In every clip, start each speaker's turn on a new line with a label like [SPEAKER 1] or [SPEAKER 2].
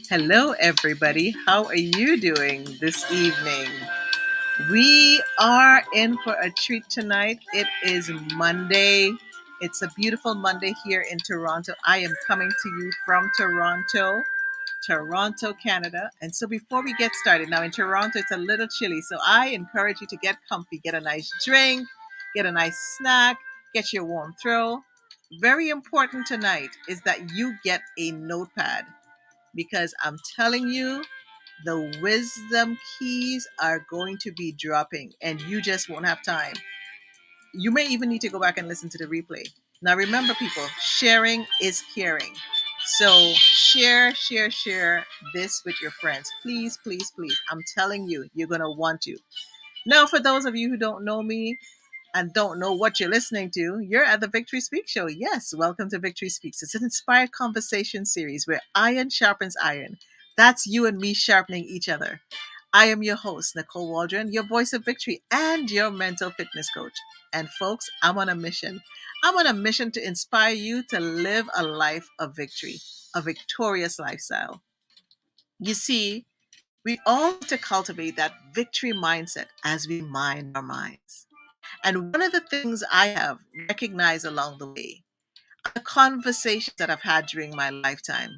[SPEAKER 1] Hello, everybody. How are you doing this evening? We are in for a treat tonight. It is Monday. It's a beautiful Monday here in Toronto. I am coming to you from Toronto, Canada. And so before we get started, now in Toronto, it's a little chilly. So I encourage you to get comfy, get a nice drink, get a nice snack, get your warm throw. Very important tonight is that you get a notepad because I'm telling you, the wisdom keys are going to be dropping and you just won't have time. You may even need to go back and listen to the replay. Now, remember, people, sharing is caring. So, share this with your friends. Please, please, please. I'm telling you, you're going to want to. Now, for those of you who don't know me, and don't know what you're listening to, you're at the Victory Speak Show. Yes, welcome to Victory Speaks. It's an inspired conversation series where iron sharpens iron. That's you and me sharpening each other. I am your host, Nicole Waldron, your voice of victory and your mental fitness coach. And folks, I'm on a mission. I'm on a mission to inspire you to live a life of victory, a victorious lifestyle. You see, we all need to cultivate that victory mindset as we mind our minds. And one of the things I have recognized along the way are the conversations that I've had during my lifetime,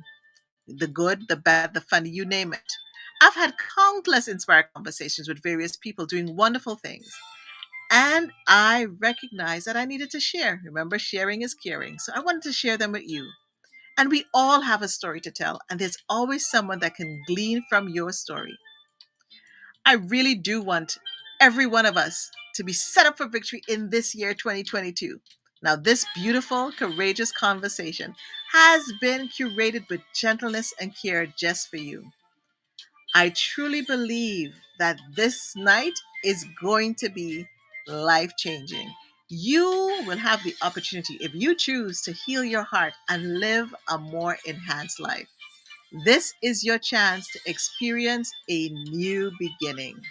[SPEAKER 1] the good, the bad, the funny, you name it. I've had countless inspired conversations with various people doing wonderful things. And I recognized that I needed to share. Remember, sharing is caring. So I wanted to share them with you. And we all have a story to tell, and there's always someone that can glean from your story. I really do want every one of us to be set up for victory in this year 2022. Now, this beautiful, courageous conversation has been curated with gentleness and care just for you. I truly believe that this night is going to be life changing. You will have the opportunity, if you choose, to heal your heart and live a more enhanced life. This is your chance to experience a new beginning.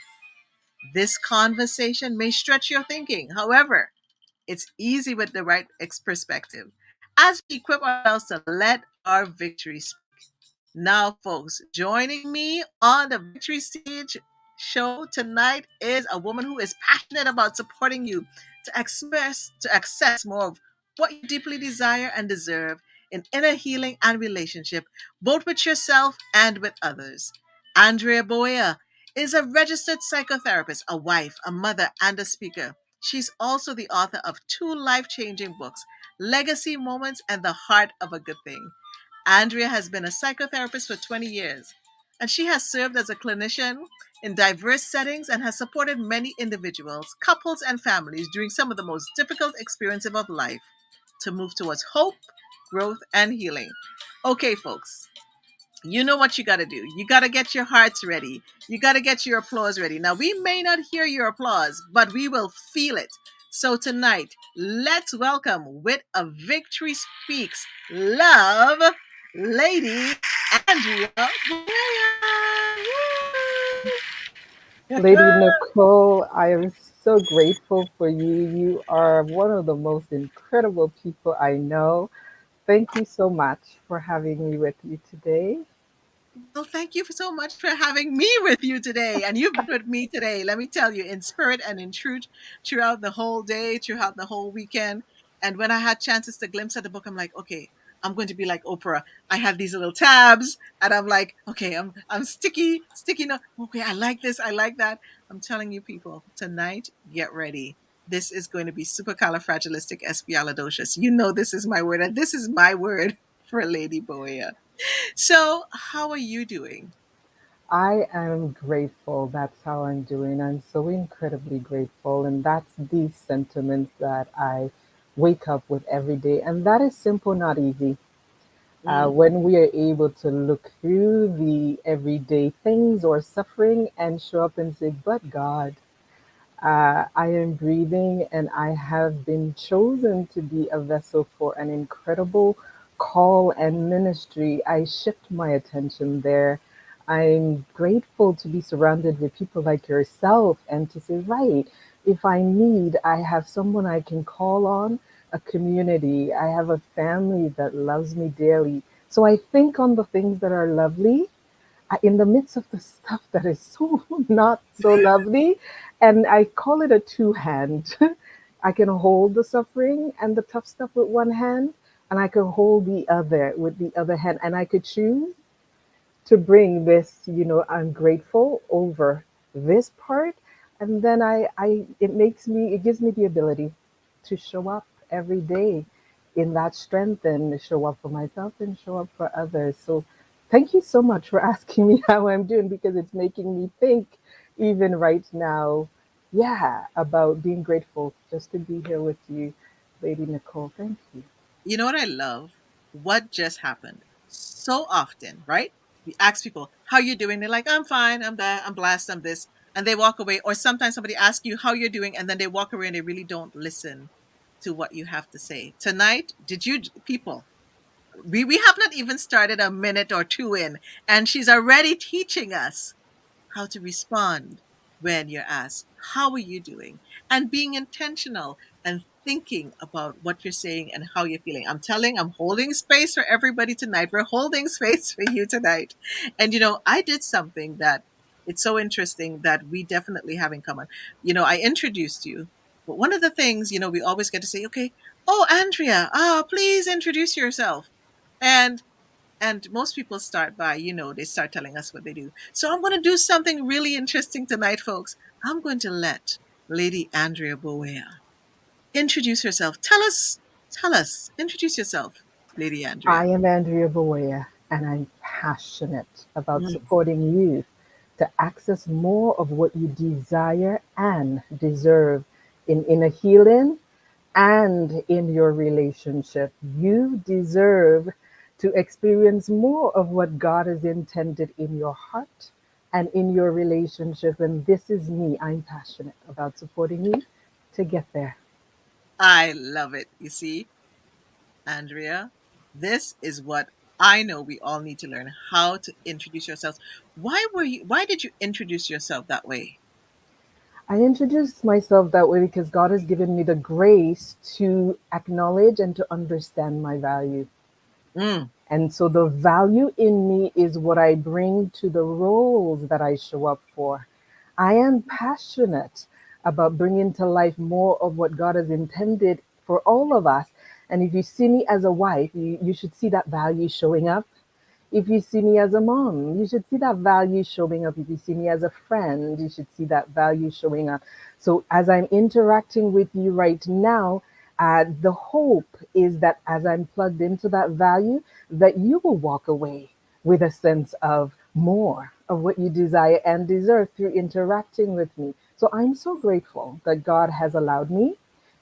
[SPEAKER 1] This conversation may stretch your thinking. However, it's easy with the right perspective as we equip ourselves to let our victory speak. Now, folks, joining me on the Victory Stage show tonight is a woman who is passionate about supporting you to access more of what you deeply desire and deserve in inner healing and relationship, both with yourself and with others. Andrea Boweya is a registered psychotherapist, a wife, a mother, and a speaker. She's also the author of two life-changing books, Legacy Moments and The Heart of a Good Thing. Andrea has been a psychotherapist for 20 years, and she has served as a clinician in diverse settings and has supported many individuals, couples, and families during some of the most difficult experiences of life to move towards hope, growth, and healing. Okay, folks, you know what you got to do. You got to get your hearts ready. You got to get your applause ready. Now, we may not hear your applause, but we will feel it. So tonight, let's welcome with a Victory Speaks Love, Lady Andrea Boweya.
[SPEAKER 2] Lady Nicole, I am so grateful for you. You are one of the most incredible people I know. Thank you so much for having me with you today.
[SPEAKER 1] Well, thank you so much for having me with you today. And you've been with me today, let me tell you, in spirit and in truth, throughout the whole day, throughout the whole weekend. And when I had chances to glimpse at the book, I'm like, okay, I'm going to be like Oprah. I have these little tabs, and I'm like, okay, I'm sticky. No, okay, I like this, I like that. I'm telling you, people, tonight, get ready. This is going to be supercalifragilisticexpialidocious. You know, this is my word, and this is my word for Lady Boya. So, how are you doing?
[SPEAKER 2] I am grateful. That's how I'm doing. I'm so incredibly grateful. And that's the sentiment that I wake up with every day. And that is simple, not easy.
[SPEAKER 1] Mm,
[SPEAKER 2] When we are able to look through the everyday things or suffering and show up and say, but God. I am breathing and I have been chosen to be a vessel for an incredible call and ministry. I shift my attention there. I'm grateful to be surrounded with people like yourself and to say, right, if I need, I have someone I can call on a community. I have a family that loves me dearly. So I think on the things that are lovely in the midst of the stuff that is so not so lovely. And I call it a two hand. I can hold the suffering and the tough stuff with one hand, and I can hold the other with the other hand. And I could choose to bring this, I'm grateful over this part. And then it gives me the ability to show up every day in that strength and show up for myself and show up for others. So thank you so much for asking me how I'm doing, because it's making me think even right now, yeah, about being grateful just to be here with you, Lady Nicole. Thank you.
[SPEAKER 1] You know what I love? What just happened? So often, right? We ask people, how you doing? They're like, I'm fine, I'm that, I'm blessed, I'm this. And they walk away. Or sometimes somebody asks you how you're doing, and then they walk away and they really don't listen to what you have to say. Tonight, did you people? We have not even started a minute or two in, and she's already teaching us how to respond when you're asked, how are you doing? And being intentional and thinking about what you're saying and how you're feeling. I'm holding space for everybody tonight. We're holding space for you tonight. And, I did something that it's so interesting that we definitely have in common. I introduced you, but one of the things, we always get to say, okay, oh, Andrea, please introduce yourself. And most people start by, they start telling us what they do. So I'm going to do something really interesting tonight, folks. I'm going to let Lady Andrea Boweya introduce herself. Tell us, introduce yourself, Lady
[SPEAKER 2] I
[SPEAKER 1] Andrea.
[SPEAKER 2] am Andrea Boweya, and I'm passionate about
[SPEAKER 1] Mm.
[SPEAKER 2] supporting youth to access more of what you desire and deserve in inner healing and in your relationship. You deserve to experience more of what God has intended in your heart and in your relationship. And this is me. I'm passionate about supporting you to get there.
[SPEAKER 1] I love it. You see, Andrea, this is what I know we all need to learn how to introduce yourselves. Why did you introduce yourself that way?
[SPEAKER 2] I introduced myself that way because God has given me the grace to acknowledge and to understand my value.
[SPEAKER 1] Mm.
[SPEAKER 2] And so the value in me is what I bring to the roles that I show up for. I am passionate about bringing to life more of what God has intended for all of us. And if you see me as a wife, you should see that value showing up. If you see me as a mom, you should see that value showing up. If you see me as a friend, you should see that value showing up. So as I'm interacting with you right now, the hope is that as I'm plugged into that value, that you will walk away with a sense of more of what you desire and deserve through interacting with me. So I'm so grateful that God has allowed me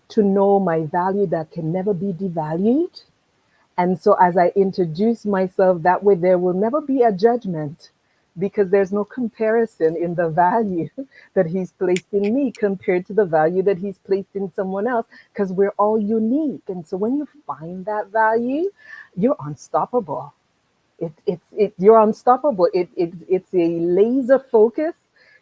[SPEAKER 2] to know my value that can never be devalued, and so, as I introduce myself that way, there will never be a judgment because there's no comparison in the value that He's placed in me compared to the value that He's placed in someone else, because we're all unique. And so, when you find that value, you're unstoppable. You're unstoppable. It's a laser focus.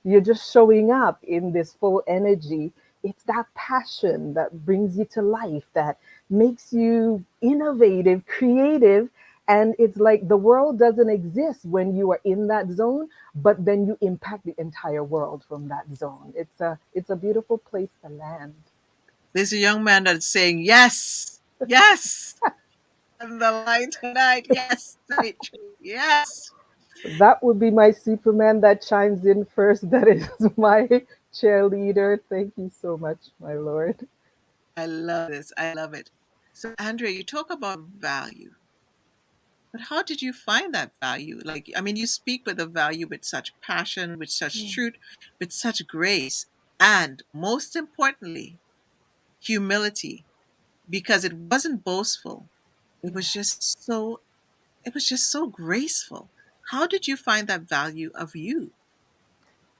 [SPEAKER 2] You're just showing up in this full energy. It's that passion that brings you to life, that makes you innovative, creative. And it's like the world doesn't exist when you are in that zone, but then you impact the entire world from that zone. It's a beautiful place to land.
[SPEAKER 1] There's a young man that's saying, yes, yes, on the line tonight. Yes, straight true. Yes.
[SPEAKER 2] That would be my Superman that chimes in first. That is my cheerleader. Thank you so much, my Lord.
[SPEAKER 1] I love this. I love it. So, Andrea, you talk about value, but how did you find that value? Like, I mean, you speak with a value with such passion, with such truth, with such grace, and most importantly, humility, because it wasn't boastful. It was
[SPEAKER 2] Yeah.
[SPEAKER 1] just so, it was just so graceful. How did you find that value of you?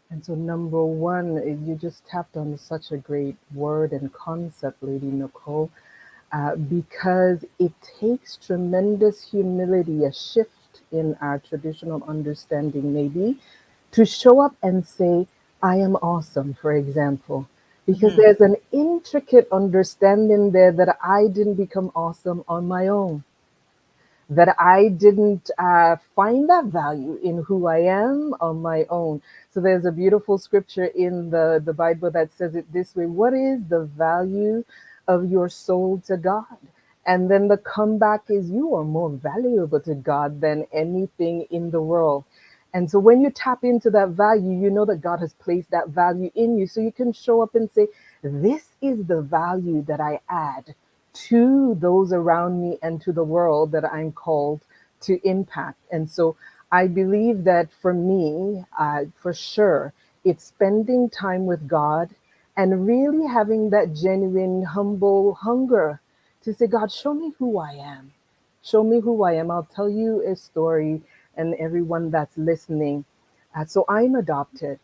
[SPEAKER 2] And so, number one, you just tapped on such a great word and concept, Lady Nicole, because it takes tremendous humility, a shift in our traditional understanding, maybe, to show up and say, I am awesome, for example. Because
[SPEAKER 1] Hmm.
[SPEAKER 2] there's an intricate understanding there that I didn't become awesome on my own, that I didn't find that value in who I am on my own. So there's a beautiful scripture in the Bible that says it this way: what is the value of your soul to God? And then the comeback is, you are more valuable to God than anything in the world. And so when you tap into that value, you know that God has placed that value in you. So you can show up and say, this is the value that I add to those around me and to the world that I'm called to impact. And so I believe that for me, for sure, it's spending time with God and really having that genuine, humble hunger to say, God, show me who I am. Show me who I am. I'll tell you a story, and everyone that's listening. So I'm adopted.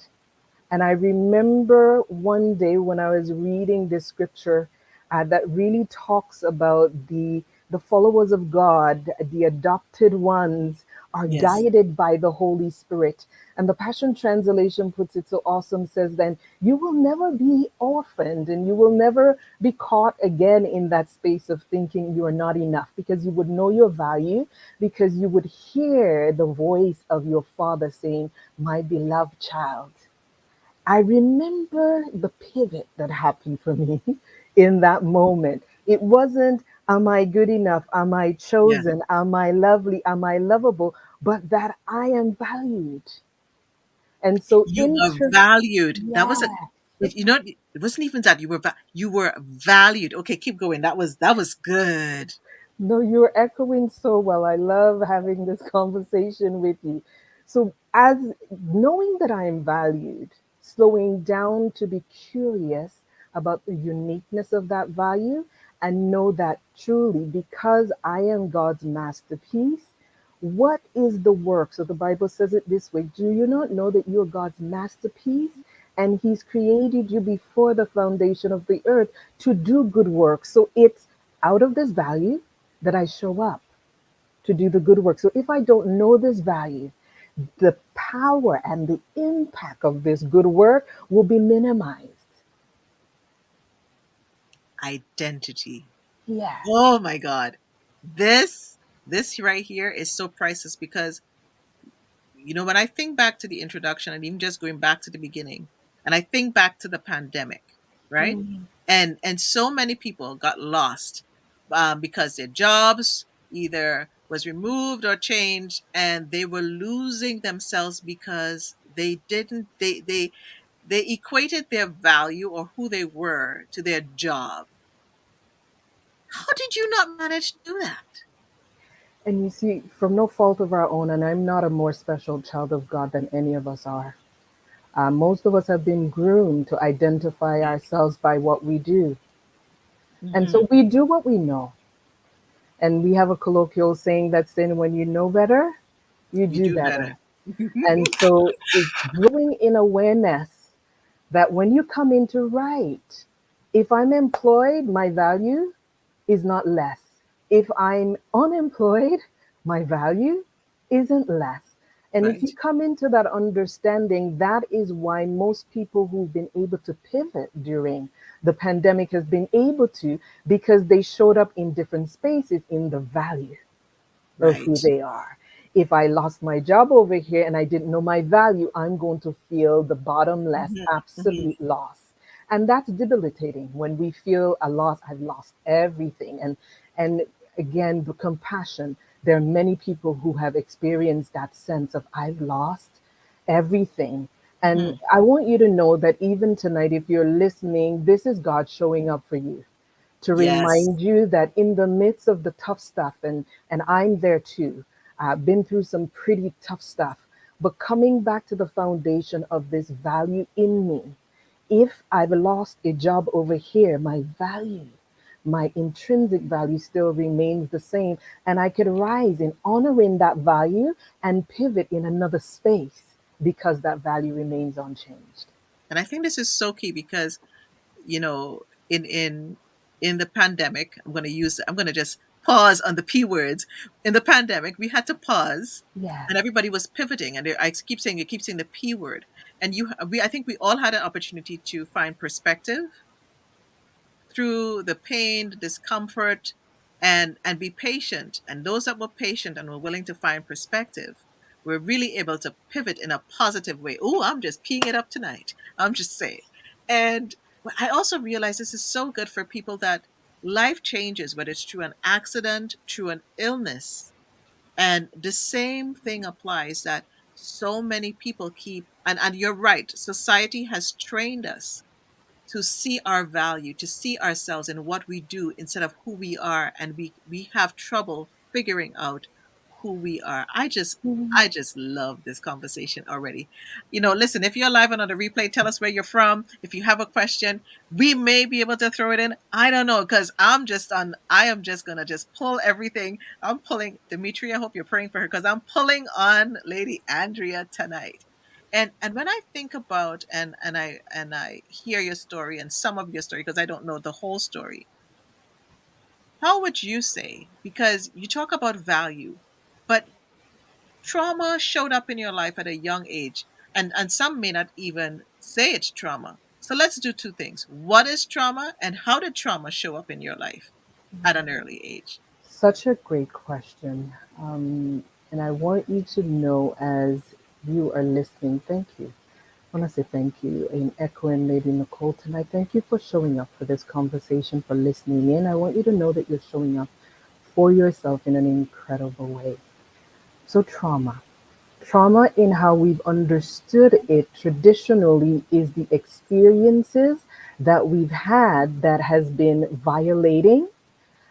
[SPEAKER 2] And I remember one day when I was reading this scripture that really talks about the followers of God, the adopted ones are
[SPEAKER 1] Yes.
[SPEAKER 2] guided by the Holy Spirit. And the Passion Translation puts it so awesome, says then, you will never be orphaned and you will never be caught again in that space of thinking you are not enough, because you would know your value, because you would hear the voice of your Father saying, my beloved child. I remember the pivot that happened for me in that moment. It wasn't, am I good enough? Am I
[SPEAKER 1] Yeah.
[SPEAKER 2] chosen? Am I lovely? Am I lovable? But that I am valued. And so,
[SPEAKER 1] You are valued. That was a,
[SPEAKER 2] yeah.
[SPEAKER 1] you know, it wasn't even that you were valued. Okay, keep going. That was good.
[SPEAKER 2] No, you're echoing so well. I love having this conversation with you. So, as knowing that I am valued, slowing down to be curious about the uniqueness of that value, and know that truly, because I am God's masterpiece, what is the work? So, the Bible says it this way: do you not know that you're God's masterpiece? And He's created you before the foundation of the earth to do good works. So, it's out of this value that I show up to do the good work. So if I don't know this value, the power and the impact of this good work will be minimized.
[SPEAKER 1] Identity.
[SPEAKER 2] Yes.
[SPEAKER 1] Oh my God. This right here is so priceless because when I think back to the introduction and even just going back to the beginning, and I think back to the pandemic, right?
[SPEAKER 2] Mhm.
[SPEAKER 1] And so many people got lost because their jobs either was removed or changed, and they were losing themselves because they didn't they equated their value or who they were to their job. How did you not manage to do that?
[SPEAKER 2] And you see, from no fault of our own, and I'm not a more special child of God than any of us are. Most of us have been groomed to identify
[SPEAKER 1] Yeah.
[SPEAKER 2] ourselves by what we do. And
[SPEAKER 1] Hmm.
[SPEAKER 2] so we do what we know. And we have a colloquial saying that's saying, when you know better, you
[SPEAKER 1] You
[SPEAKER 2] do
[SPEAKER 1] do
[SPEAKER 2] better.
[SPEAKER 1] better.
[SPEAKER 2] And so it's growing in awareness that when you come into right, if I'm employed, my value is not less. If I'm unemployed, my value isn't less. And if you
[SPEAKER 1] Right.
[SPEAKER 2] come into that understanding, that is why most people who've been able to pivot during the pandemic has been able to, because they showed up in different spaces in the value of who
[SPEAKER 1] Right.
[SPEAKER 2] they are. If I lost my job over here and I didn't know my value, I'm going to feel the bottomless,
[SPEAKER 1] Hmm. Hmm.
[SPEAKER 2] absolute loss. And that's debilitating when we feel a loss. I've lost everything. And again, the compassion. There are many people who have experienced that sense of I've lost everything. And
[SPEAKER 1] Hmm.
[SPEAKER 2] I want you to know that even tonight, if you're listening, this is God showing up for you to
[SPEAKER 1] Yes.
[SPEAKER 2] remind you that in the midst of the tough stuff, and I'm there too. I've been through some pretty tough stuff, but coming back to the foundation of this value in me. If I've lost a job over here, my value, my intrinsic value still remains the same, and I could rise in honoring that value and pivot in another space because that value remains unchanged.
[SPEAKER 1] And I think this is so key because you know, in the pandemic, I'm going to just pause on the P words. In the pandemic, we had to pause,
[SPEAKER 2] Yes.
[SPEAKER 1] and everybody was pivoting. And I keep saying the P word, and I think we all had an opportunity to find perspective, through the pain, the discomfort, and be patient. And those that were patient and were willing to find perspective were really able to pivot in a positive way. Oh, I'm just peeing it up tonight. I'm just saying. And I also realize this is so good for people that life changes, whether it's through an accident, through an illness. And the same thing applies that so many people keep, and you're right, society has trained us to see our value, to see ourselves in what we do instead of who we are, and we have trouble figuring out who we are. I just love this conversation already. Listen, if you're live and on the replay, tell us where you're from. If you have a question, we may be able to throw it in. I don't know, because I am just gonna just pull everything. I'm pulling Dimitri. I hope you're praying for her, because I'm pulling on Lady Andrea tonight. And when I think about and I hear your story and some of your story, because I don't know the whole story, how would you say, because you talk about value, but trauma showed up in your life at a young age, and some may not even say it's trauma. So let's do two things. What is trauma, and how did trauma show up in your life at an early age?
[SPEAKER 2] Such a great question. And I want you to know as you are listening, thank you. I want to say thank you in echoing Lady Nicole tonight. Thank you for showing up for this conversation, for listening in. I want you to know that you're showing up for yourself in an incredible way. So, trauma. Trauma, in how we've understood it traditionally, is the experiences that we've had that has been violating,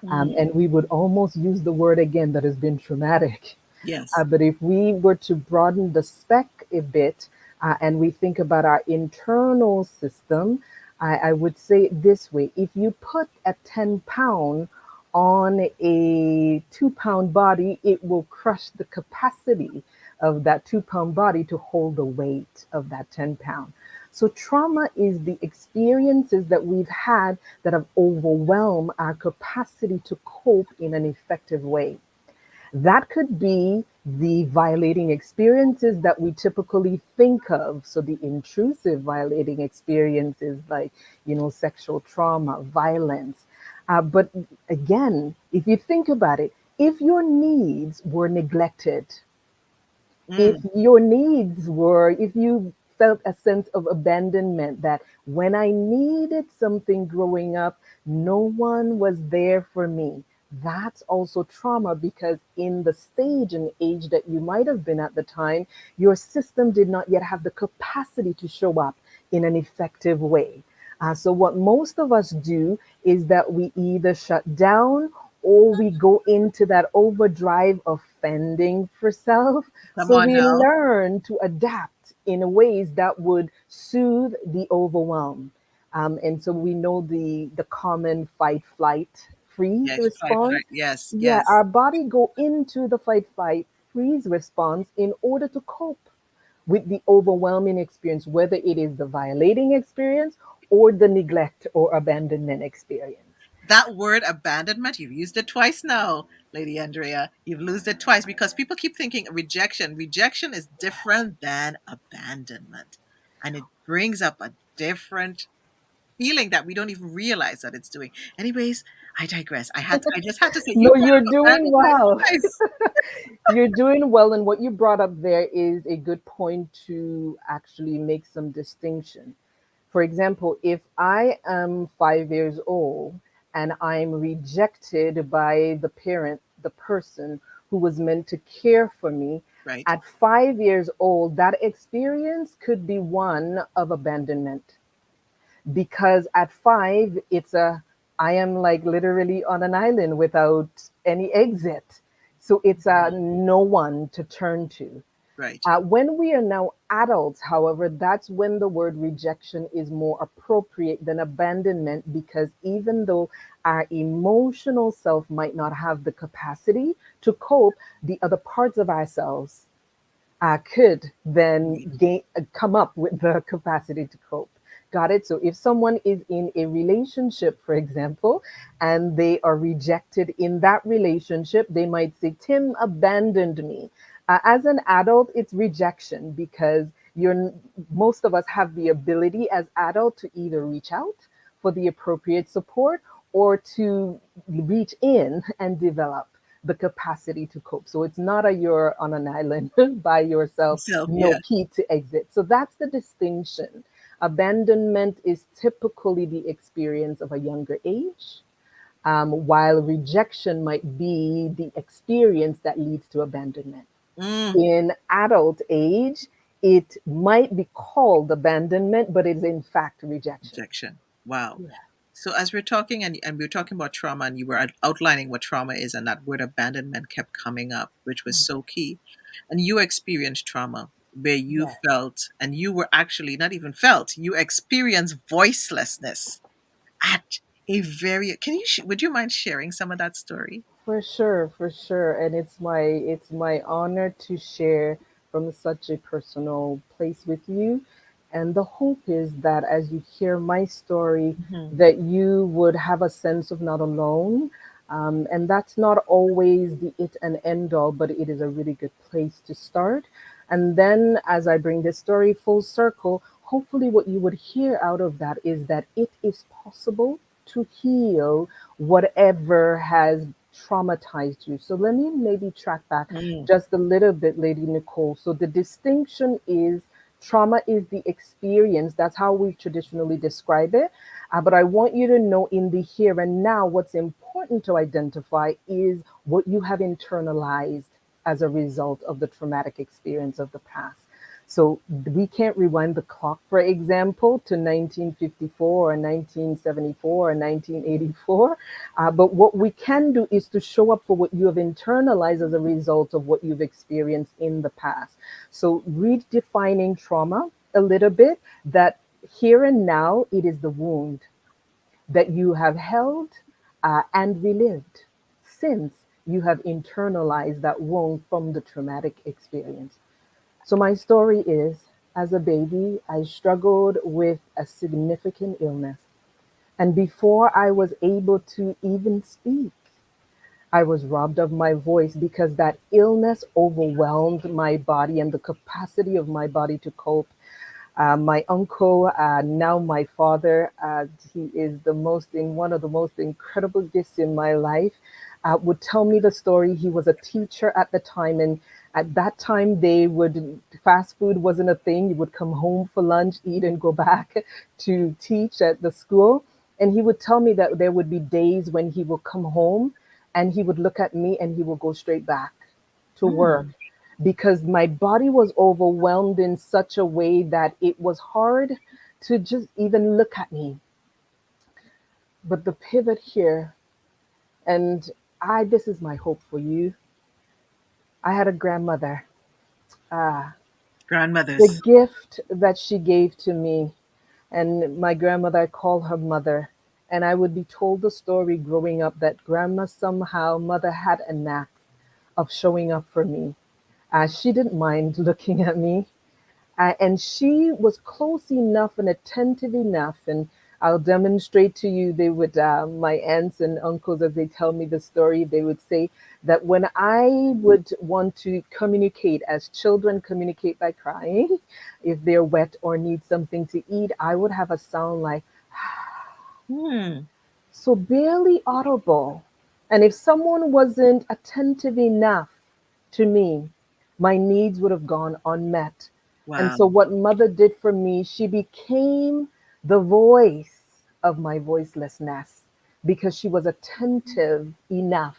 [SPEAKER 1] Mm,
[SPEAKER 2] and we would almost use the word again that has been traumatic.
[SPEAKER 1] yes.
[SPEAKER 2] But if we were to broaden the spec a bit and we think about our internal system, I would say it this way: if you put a 10 pound on a 2 pound body, it will crush the capacity of that 2 pound body to hold the weight of that 10 pound. So, trauma is the experiences that we've had that have overwhelmed our capacity to cope in an effective way. That could be the violating experiences that we typically think of. So the intrusive violating experiences like, sexual trauma, violence. But again, if you think about it, if your needs were neglected,
[SPEAKER 1] Mm,
[SPEAKER 2] if you felt a sense of abandonment, that when I needed something growing up, no one was there for me. That's also trauma, because in the stage and age that you might have been at the time, your system did not yet have the capacity to show up in an effective way. So, what most of us do is that we either shut down or we go into that overdrive of fending for self.
[SPEAKER 1] come
[SPEAKER 2] So
[SPEAKER 1] on
[SPEAKER 2] we
[SPEAKER 1] now.
[SPEAKER 2] learn to adapt in ways that would soothe the overwhelm. And so we know the common fight, flight, freeze
[SPEAKER 1] Yes, fight,
[SPEAKER 2] response.
[SPEAKER 1] flight. Yes,
[SPEAKER 2] Yeah,
[SPEAKER 1] yes.
[SPEAKER 2] our body go into the fight, flight, freeze response in order to cope with the overwhelming experience, whether it is the violating experience or the neglect or abandonment experience.
[SPEAKER 1] That word abandonment, you've used it twice now, Lady Andrea. You've used it twice because people keep thinking rejection. Rejection is different than abandonment. And it brings up a different feeling that we don't even realize that it's doing. Anyways, I digress. I just had to say you
[SPEAKER 2] No,
[SPEAKER 1] brought
[SPEAKER 2] you're
[SPEAKER 1] up
[SPEAKER 2] doing
[SPEAKER 1] abandonment
[SPEAKER 2] well.
[SPEAKER 1] twice.
[SPEAKER 2] You're doing well, and what you brought up there is a good point to actually make some distinction. For example, if I am 5 years old and I'm rejected by the parent, the person who was meant to care for me,
[SPEAKER 1] Right.
[SPEAKER 2] at 5 years old, that experience could be one of abandonment, because at five, I am like literally on an island without any exit. So it's a no one to turn to.
[SPEAKER 1] Right.
[SPEAKER 2] When we are now adults, however, that's when the word rejection is more appropriate than abandonment, because even though our emotional self might not have the capacity to cope, the other parts of ourselves could then come up with the capacity to cope. Got it? So if someone is in a relationship, for example, and they are rejected in that relationship, they might say, Tim abandoned me. As an adult, it's rejection, because you're most of us have the ability as adult to either reach out for the appropriate support or to reach in and develop the capacity to cope. So it's not a you're on an island by yourself,
[SPEAKER 1] Self,
[SPEAKER 2] no
[SPEAKER 1] yeah.
[SPEAKER 2] key to exit. So that's the distinction. Abandonment is typically the experience of a younger age, while rejection might be the experience that leads to abandonment.
[SPEAKER 1] Mm,
[SPEAKER 2] In adult age, it might be called abandonment, but it is in fact rejection.
[SPEAKER 1] rejection. Wow.
[SPEAKER 2] Yeah.
[SPEAKER 1] So as we're talking and we are talking about trauma and you were outlining what trauma is and that word abandonment kept coming up, which was so key. And you experienced trauma where you
[SPEAKER 2] Yeah.
[SPEAKER 1] felt and you were actually not even felt, you experienced voicelessness at a very can you would you mind sharing some of that story?
[SPEAKER 2] For sure, for sure. And it's my honor to share from such a personal place with you. And the hope is that as you hear my story,
[SPEAKER 1] Mhm.
[SPEAKER 2] that you would have a sense of not alone. And that's not always the it and end all, but it is a really good place to start. And then as I bring this story full circle, hopefully what you would hear out of that is that it is possible to heal whatever has traumatized you. So let me maybe track back
[SPEAKER 1] Mm,
[SPEAKER 2] just a little bit, Lady Nicole. So the distinction is trauma is the experience. That's how we traditionally describe it. But I want you to know in the here and now, what's important to identify is what you have internalized as a result of the traumatic experience of the past. So we can't rewind the clock, for example, to 1954 or 1974 or 1984. But what we can do is to show up for what you have internalized as a result of what you've experienced in the past. So redefining trauma a little bit, that here and now it is the wound that you have held and relived since you have internalized that wound from the traumatic experience. So, my story is as a baby, I struggled with a significant illness. And before I was able to even speak, I was robbed of my voice because that illness overwhelmed my body and the capacity of my body to cope. My uncle, now my father, he is one of the most incredible gifts in my life, would tell me the story. He was a teacher at the time, and at that time, fast food wasn't a thing. You would come home for lunch, eat, and go back to teach at the school. And he would tell me that there would be days when he would come home and he would look at me and he would go straight back to work
[SPEAKER 1] mm.
[SPEAKER 2] because my body was overwhelmed in such a way that it was hard to just even look at me. But the pivot here, and this is my hope for you. I had a grandmother. Ah, the
[SPEAKER 1] Grandmothers.
[SPEAKER 2] gift that she gave to me, and my grandmother, I call her mother. And I would be told the story growing up that mother had a knack of showing up for me. She didn't mind looking at me. And she was close enough and attentive enough. And I'll demonstrate to you, my aunts and uncles, as they tell me the story, they would say that when I would want to communicate, as children communicate by crying, if they're wet or need something to eat, I would have a sound like,
[SPEAKER 1] Hmm.
[SPEAKER 2] so barely audible. And if someone wasn't attentive enough to me, my needs would have gone unmet. And
[SPEAKER 1] Wow.
[SPEAKER 2] so, what mother did for me, she became the voice of my voicelessness because she was attentive enough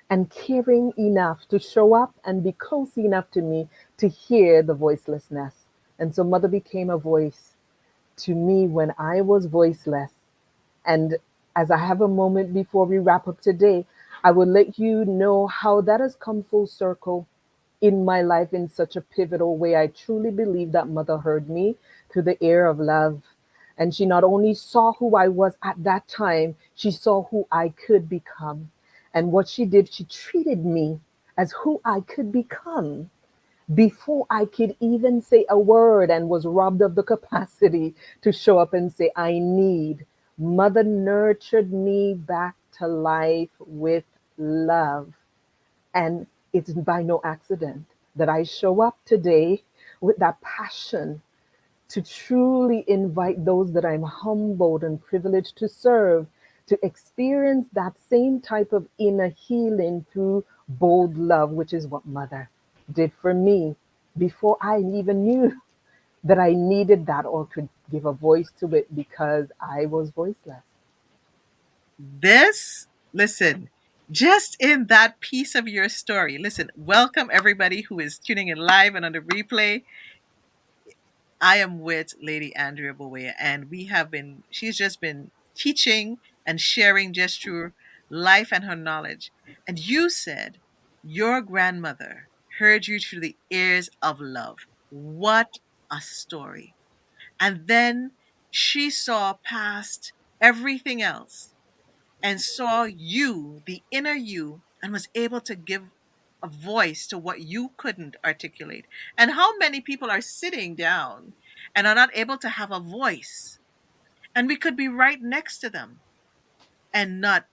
[SPEAKER 2] and caring enough to show up and be close enough to me to hear the voicelessness. And so, mother became a voice to me when I was voiceless. And as I have a moment before we wrap up today, I will let you know how that has come full circle in my life in such a pivotal way. I truly believe that mother heard me through the ear of love. And she not only saw who I was at that time, she saw who I could become. And what she did, she treated me as who I could become before I could even say a word and was robbed of the capacity to show up and say, I need. Mother nurtured me back to life with love. And it's by no accident that I show up today with that passion to truly invite those that I'm humbled and privileged to serve to experience that same type of inner healing through bold love, which is what Mother did for me before I even knew that I needed that or could give a voice to it because I was voiceless.
[SPEAKER 1] This, listen, just in that piece of your story, listen, welcome everybody who is tuning in live and on the replay. I am with Lady Andrea Boweya, and she's just been teaching and sharing just through life and her knowledge. And you said your grandmother heard you through the ears of love. What a story. And then she saw past everything else and saw you, the inner you, and was able to give a voice to what you couldn't articulate. And how many people are sitting down and are not able to have a voice? And we could be right next to them and not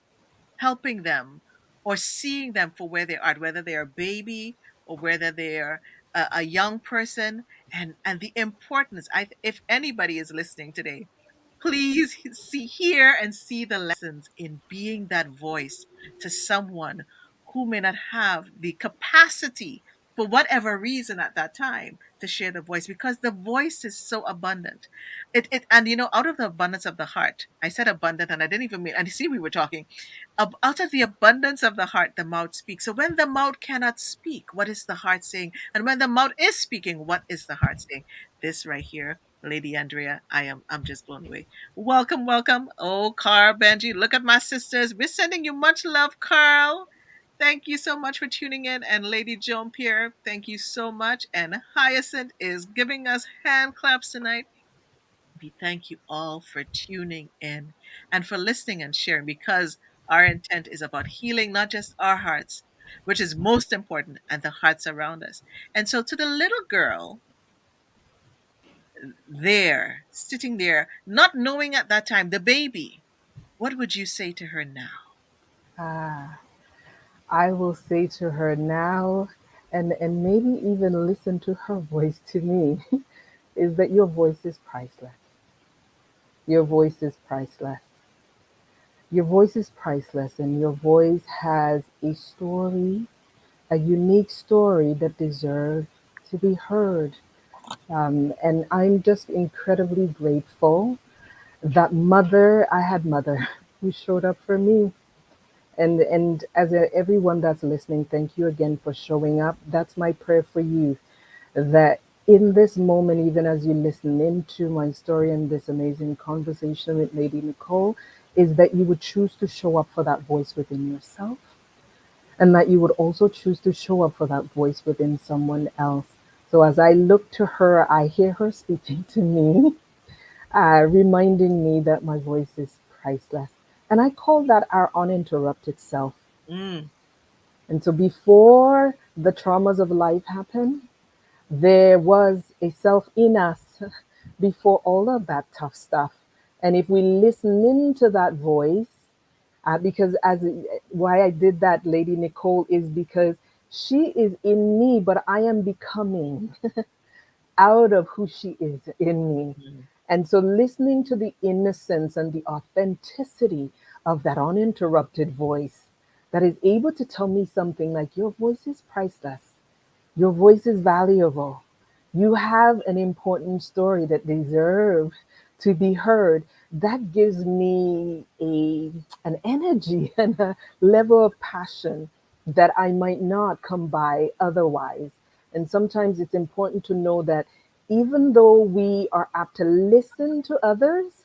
[SPEAKER 1] helping them or seeing them for where they are, whether they're a baby or whether they're a young person. And the importance, if anybody is listening today, please hear and see the lessons in being that voice to someone who may not have the capacity for whatever reason at that time to share the voice, because the voice is so abundant. And out of the abundance of the heart, I said abundant and I didn't even mean, and see, we were talking out of the abundance of the heart, the mouth speaks. So when the mouth cannot speak, what is the heart saying? And when the mouth is speaking, what is the heart saying? This right here, Lady Andrea, I'm just blown away. Welcome, welcome. Oh, Carl, Benji, look at my sisters. We're sending you much love, Carl. Thank you so much for tuning in. And Lady Joan Pierre, thank you so much. And Hyacinth is giving us hand claps tonight. We thank you all for tuning in and for listening and sharing, because our intent is about healing not just our hearts, which is most important, and the hearts around us. And so, to the little girl there, sitting there, not knowing at that time, the baby, what would you say to her now?
[SPEAKER 2] Ah, I will say to her now, and maybe even listen to her voice to me, is that your voice is priceless. Your voice is priceless. Your voice is priceless, and your voice has a story, a unique story that deserves to be heard. And I'm just incredibly grateful that I had mother who showed up for me. And as everyone that's listening, thank you again for showing up. That's my prayer for you, that in this moment, even as you listen into my story and this amazing conversation with Lady Nicole, is that you would choose to show up for that voice within yourself, and that you would also choose to show up for that voice within someone else. So as I look to her, I hear her speaking to me, reminding me that my voice is priceless. And I call that our uninterrupted self.
[SPEAKER 1] Mm,
[SPEAKER 2] And so before the traumas of life happen, there was a self in us before all of that tough stuff. And if we listen into that voice, because as why I did that, Lady Nicole, is because she is in me, but I am becoming out of who she is in me.
[SPEAKER 1] mm.
[SPEAKER 2] And so listening to the innocence and the authenticity of that uninterrupted voice that is able to tell me something like, your voice is priceless. Your voice is valuable. You have an important story that deserves to be heard. That gives me an energy and a level of passion that I might not come by otherwise. And sometimes it's important to know that even though we are apt to listen to others,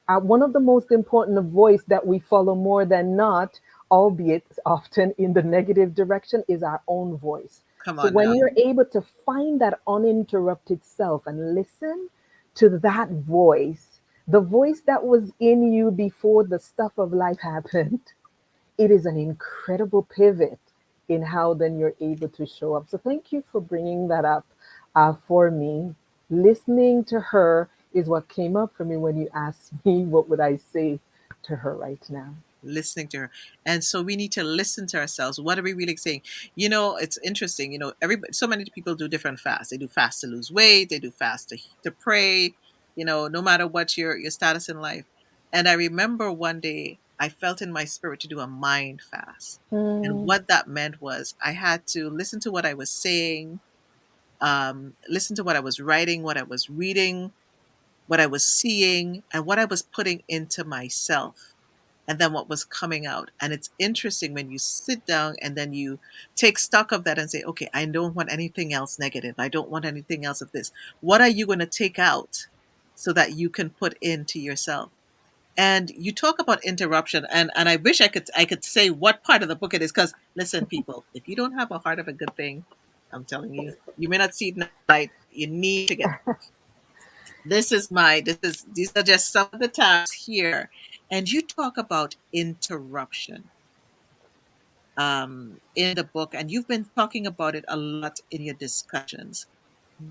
[SPEAKER 2] one of the most important voice that we follow more than not, albeit often in the negative direction, is our own voice.
[SPEAKER 1] Come
[SPEAKER 2] So
[SPEAKER 1] on
[SPEAKER 2] when
[SPEAKER 1] now.
[SPEAKER 2] you're able to find that uninterrupted self and listen to that voice, the voice that was in you before the stuff of life happened, it is an incredible pivot in how then you're able to show up. So thank you for bringing that up for me. Listening to her is what came up for me when you asked me what would I say to her right now.
[SPEAKER 1] listening to her. And so we need to listen to ourselves. What are we really saying? It's interesting. Everybody, so many people do different fasts. They do fast to lose weight. They do fast to pray. No matter what your status in life. And I remember one day I felt in my spirit to do a mind fast. And
[SPEAKER 2] Mm,
[SPEAKER 1] what that meant was I had to listen to what I was saying, listen to what I was writing, what I was reading, what I was seeing, and what I was putting into myself, and then what was coming out. And it's interesting when you sit down and then you take stock of that and say, okay, I don't want anything else negative. I don't want anything else of this. What are you going to take out so that you can put into yourself? And you talk about interruption, and I wish I could say what part of the book it is, because listen, people, if you don't have a heart of a good thing, I'm telling you, you may not see it in the light. You need to get these are just some of the tabs here. And you talk about interruption in the book, and you've been talking about it a lot in your discussions.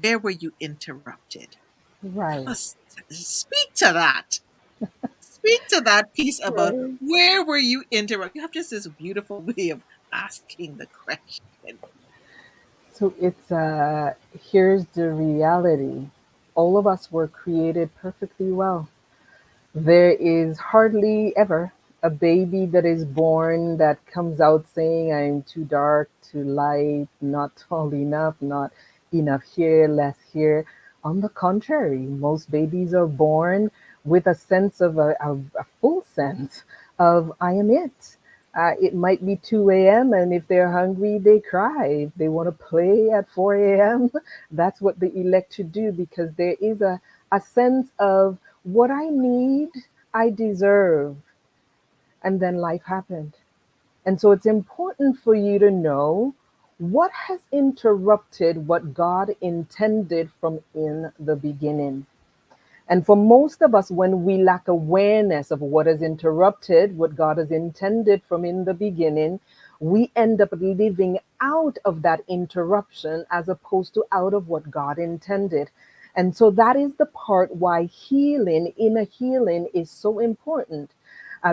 [SPEAKER 1] Where were you interrupted?
[SPEAKER 2] right.
[SPEAKER 1] Speak to that. Speak to that piece about
[SPEAKER 2] Right.
[SPEAKER 1] where were you interrupted. You have just this beautiful way of asking the question.
[SPEAKER 2] So it's here's the reality. All of us were created perfectly well. There is hardly ever a baby that is born that comes out saying, I'm too dark, too light, not tall enough, not enough here, less here. On the contrary, most babies are born with a sense of a full sense of I am it. It might be 2 a.m., and if they're hungry, they cry. If they want to play at 4 a.m., that's what they elect to do because there is a sense of what I need, I deserve. And then life happened. And so it's important for you to know what has interrupted what God intended from in the beginning. And for most of us, when we lack awareness of what has interrupted what God has intended from in the beginning, we end up living out of that interruption as opposed to out of what God intended. And so that is the part why healing, inner healing, is so important.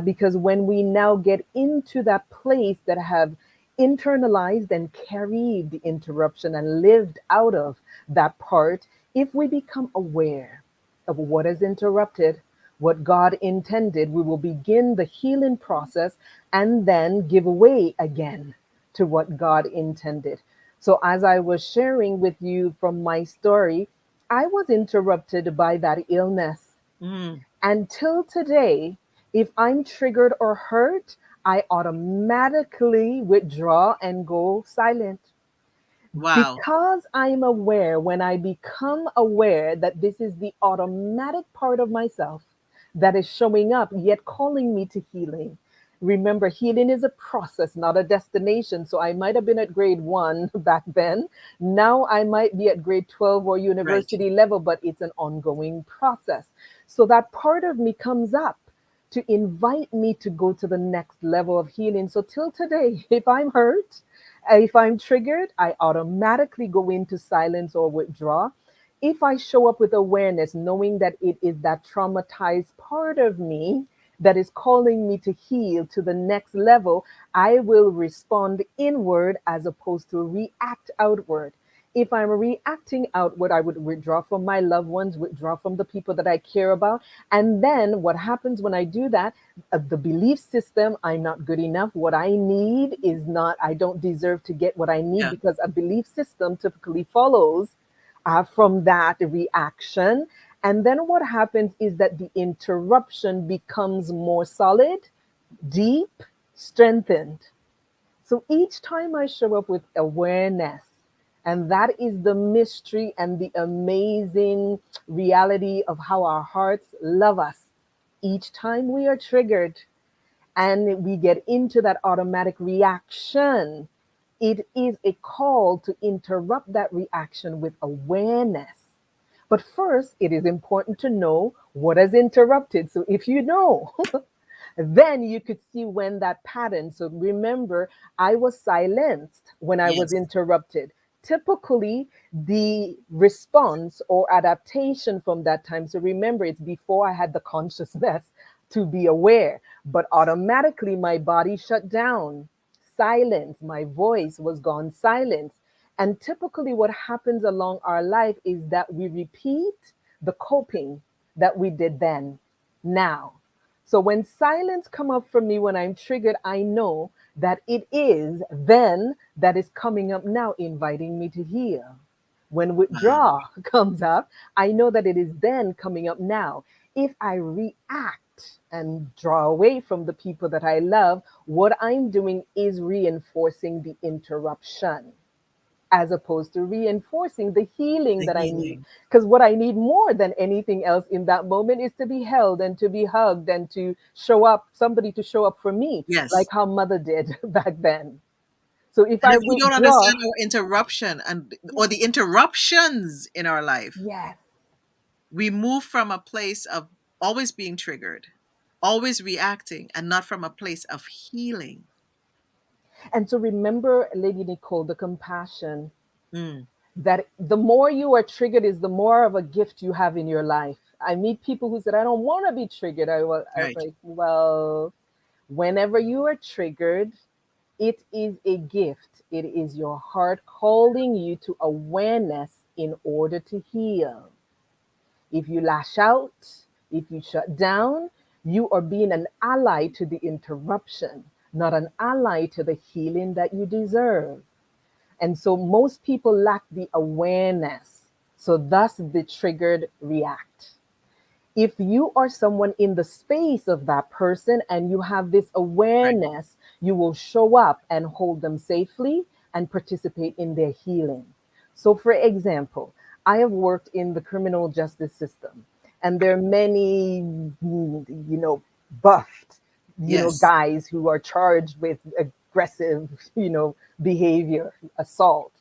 [SPEAKER 2] Because when we now get into that place that have internalized and carried the interruption and lived out of that part, if we become aware of what has interrupted what God intended, we will begin the healing process and then give way again to what God intended. So, as I was sharing with you from my story, I was interrupted by that illness.
[SPEAKER 1] Mm,
[SPEAKER 2] Until today, if I'm triggered or hurt, I automatically withdraw and go silent
[SPEAKER 1] wow.
[SPEAKER 2] because I'm aware, when I become aware that this is the automatic part of myself that is showing up, yet calling me to healing. Remember, healing is a process, not a destination. So I might have been at grade 1 back then. Now I might be at grade 12 or
[SPEAKER 1] Right.
[SPEAKER 2] university level, but it's an ongoing process. So that part of me comes up to invite me to go to the next level of healing. So till today, if I'm hurt, if I'm triggered, I automatically go into silence or withdraw. If I show up with awareness, knowing that it is that traumatized part of me that is calling me to heal to the next level, I will respond inward as opposed to react outward. If I'm reacting outward, I would withdraw from my loved ones, withdraw from the people that I care about. And then what happens when I do that? The belief system, I'm not good enough. What I need is not, I don't deserve to get what I need
[SPEAKER 1] Yeah.
[SPEAKER 2] because a belief system typically follows from that reaction. And then what happens is that the interruption becomes more solid, deep, strengthened. So each time I show up with awareness, and that is the mystery and the amazing reality of how our hearts love us. Each time we are triggered and we get into that automatic reaction, it is a call to interrupt that reaction with awareness. But first, it is important to know what has interrupted. So if you know, then you could see when that pattern. So remember, I was silenced when I was
[SPEAKER 1] Yes.
[SPEAKER 2] interrupted. Typically, the response or adaptation from that time. So remember, it's before I had the consciousness. to be aware, but automatically my body shut down. Silence, my voice was gone silent. And typically, what happens along our life is that we repeat the coping that we did then, now. So when silence come up for me when I'm triggered, I know that it is then that is coming up now, inviting me to heal. When
[SPEAKER 1] Wow.
[SPEAKER 2] withdraw comes up, I know that it is then coming up now. If I react and draw away from the people that I love, what I'm doing is reinforcing the interruption as opposed to reinforcing the healing
[SPEAKER 1] The
[SPEAKER 2] that I need.
[SPEAKER 1] healing.
[SPEAKER 2] Because what I need more than anything else in that moment is to be held and to be hugged and to show up, somebody to show up for me, like
[SPEAKER 1] Yes.
[SPEAKER 2] how mother did back then. So if
[SPEAKER 1] And
[SPEAKER 2] I
[SPEAKER 1] if we don't
[SPEAKER 2] withdraw,
[SPEAKER 1] understand our interruption and or the interruptions in our life,
[SPEAKER 2] yes.
[SPEAKER 1] we move from a place of always being triggered, always reacting, and not from a place of healing.
[SPEAKER 2] And so remember, Lady Nicole, the compassion
[SPEAKER 1] Mm,
[SPEAKER 2] that the more you are triggered is the more of a gift you have in your life. I meet people who said, I don't want to be triggered. I was
[SPEAKER 1] right.
[SPEAKER 2] like, well, whenever you are triggered, it is a gift. It is your heart calling you to awareness in order to heal. If you lash out, if you shut down, you are being an ally to the interruption, not an ally to the healing that you deserve. And so most people lack the awareness. So thus the triggered react. If you are someone in the space of that person and you have this
[SPEAKER 1] Right.
[SPEAKER 2] awareness, you will show up and hold them safely and participate in their healing. So, for example, I have worked in the criminal justice system, and there are many, buffed,
[SPEAKER 1] Yes.
[SPEAKER 2] guys who are charged with aggressive, behavior, assault,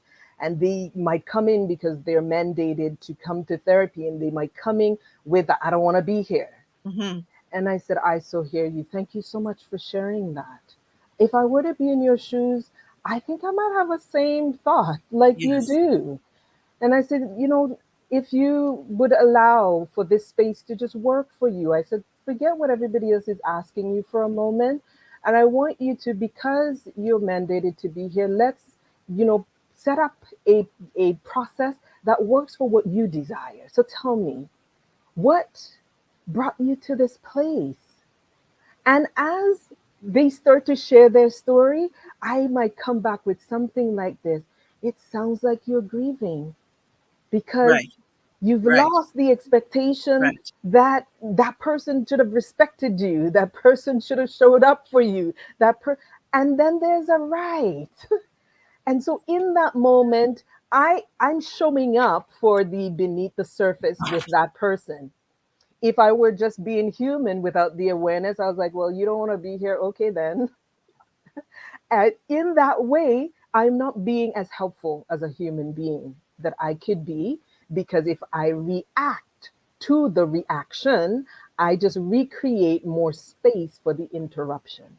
[SPEAKER 2] and they might come in because they're mandated to come to therapy, and they might come in with I don't want to be here.
[SPEAKER 1] Hmm.
[SPEAKER 2] And I said, I so hear you. Thank you so much for sharing that. If I were to be in your shoes, I think I might have the same thought like you
[SPEAKER 1] Yes.
[SPEAKER 2] do. And I said, if you would allow for this space to just work for you, I said, forget what everybody else is asking you for a moment. And I want you to, because you're mandated to be here, let's, you know, set up a process that works for what you desire. So tell me, what brought you to this place? And as they start to share their story, I might come back with something like this. It sounds like you're grieving because
[SPEAKER 1] Right.
[SPEAKER 2] you've
[SPEAKER 1] Right.
[SPEAKER 2] lost the expectation
[SPEAKER 1] Right.
[SPEAKER 2] that that person should have respected you, that person should have showed up for you, and then there's a right. And so in that moment, I'm showing up for the beneath the surface with that person. If I were just being human without the awareness, I was like, well, you don't want to be here. Okay, then. And in that way, I'm not being as helpful as a human being that I could be, because if I react to the reaction, I just recreate more space for the interruption.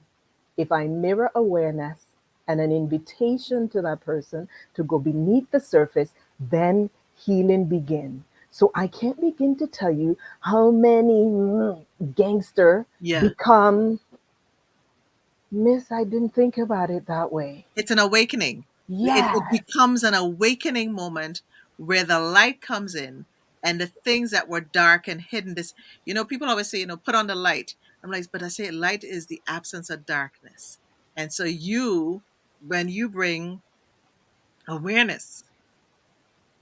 [SPEAKER 2] If I mirror awareness and an invitation to that person to go beneath the surface, then healing begin. So I can't begin to tell you how many gangster
[SPEAKER 1] Yeah.
[SPEAKER 2] become, Miss, I didn't think about it that way.
[SPEAKER 1] It's an awakening. It
[SPEAKER 2] Yes,
[SPEAKER 1] becomes an awakening moment where the light comes in and the things that were dark and hidden. People always say, put on the light. I'm like, but I say light is the absence of darkness. And so when you bring awareness,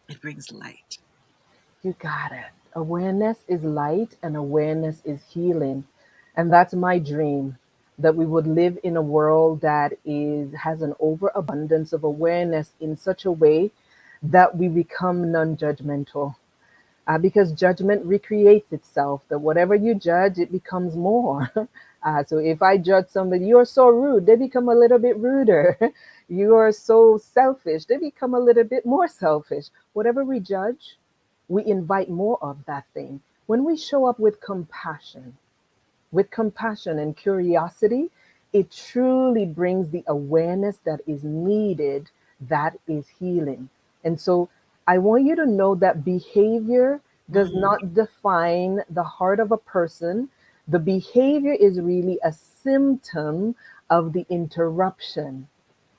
[SPEAKER 1] it brings light.
[SPEAKER 2] you got it. Awareness is light and awareness is healing. And that's my dream, that we would live in a world that is has an overabundance of awareness in such a way that we become non-judgmental. Because judgment recreates itself, that whatever you judge, it becomes more. So if I judge somebody, you're so rude, they become a little bit ruder. You are so selfish, they become a little bit more selfish. Whatever we judge, we invite more of that thing. When we show up with compassion and curiosity, it truly brings the awareness that is needed, that is healing. And so I want you to know that behavior does
[SPEAKER 1] Mhm.
[SPEAKER 2] not define the heart of a person. The behavior is really a symptom of the interruption.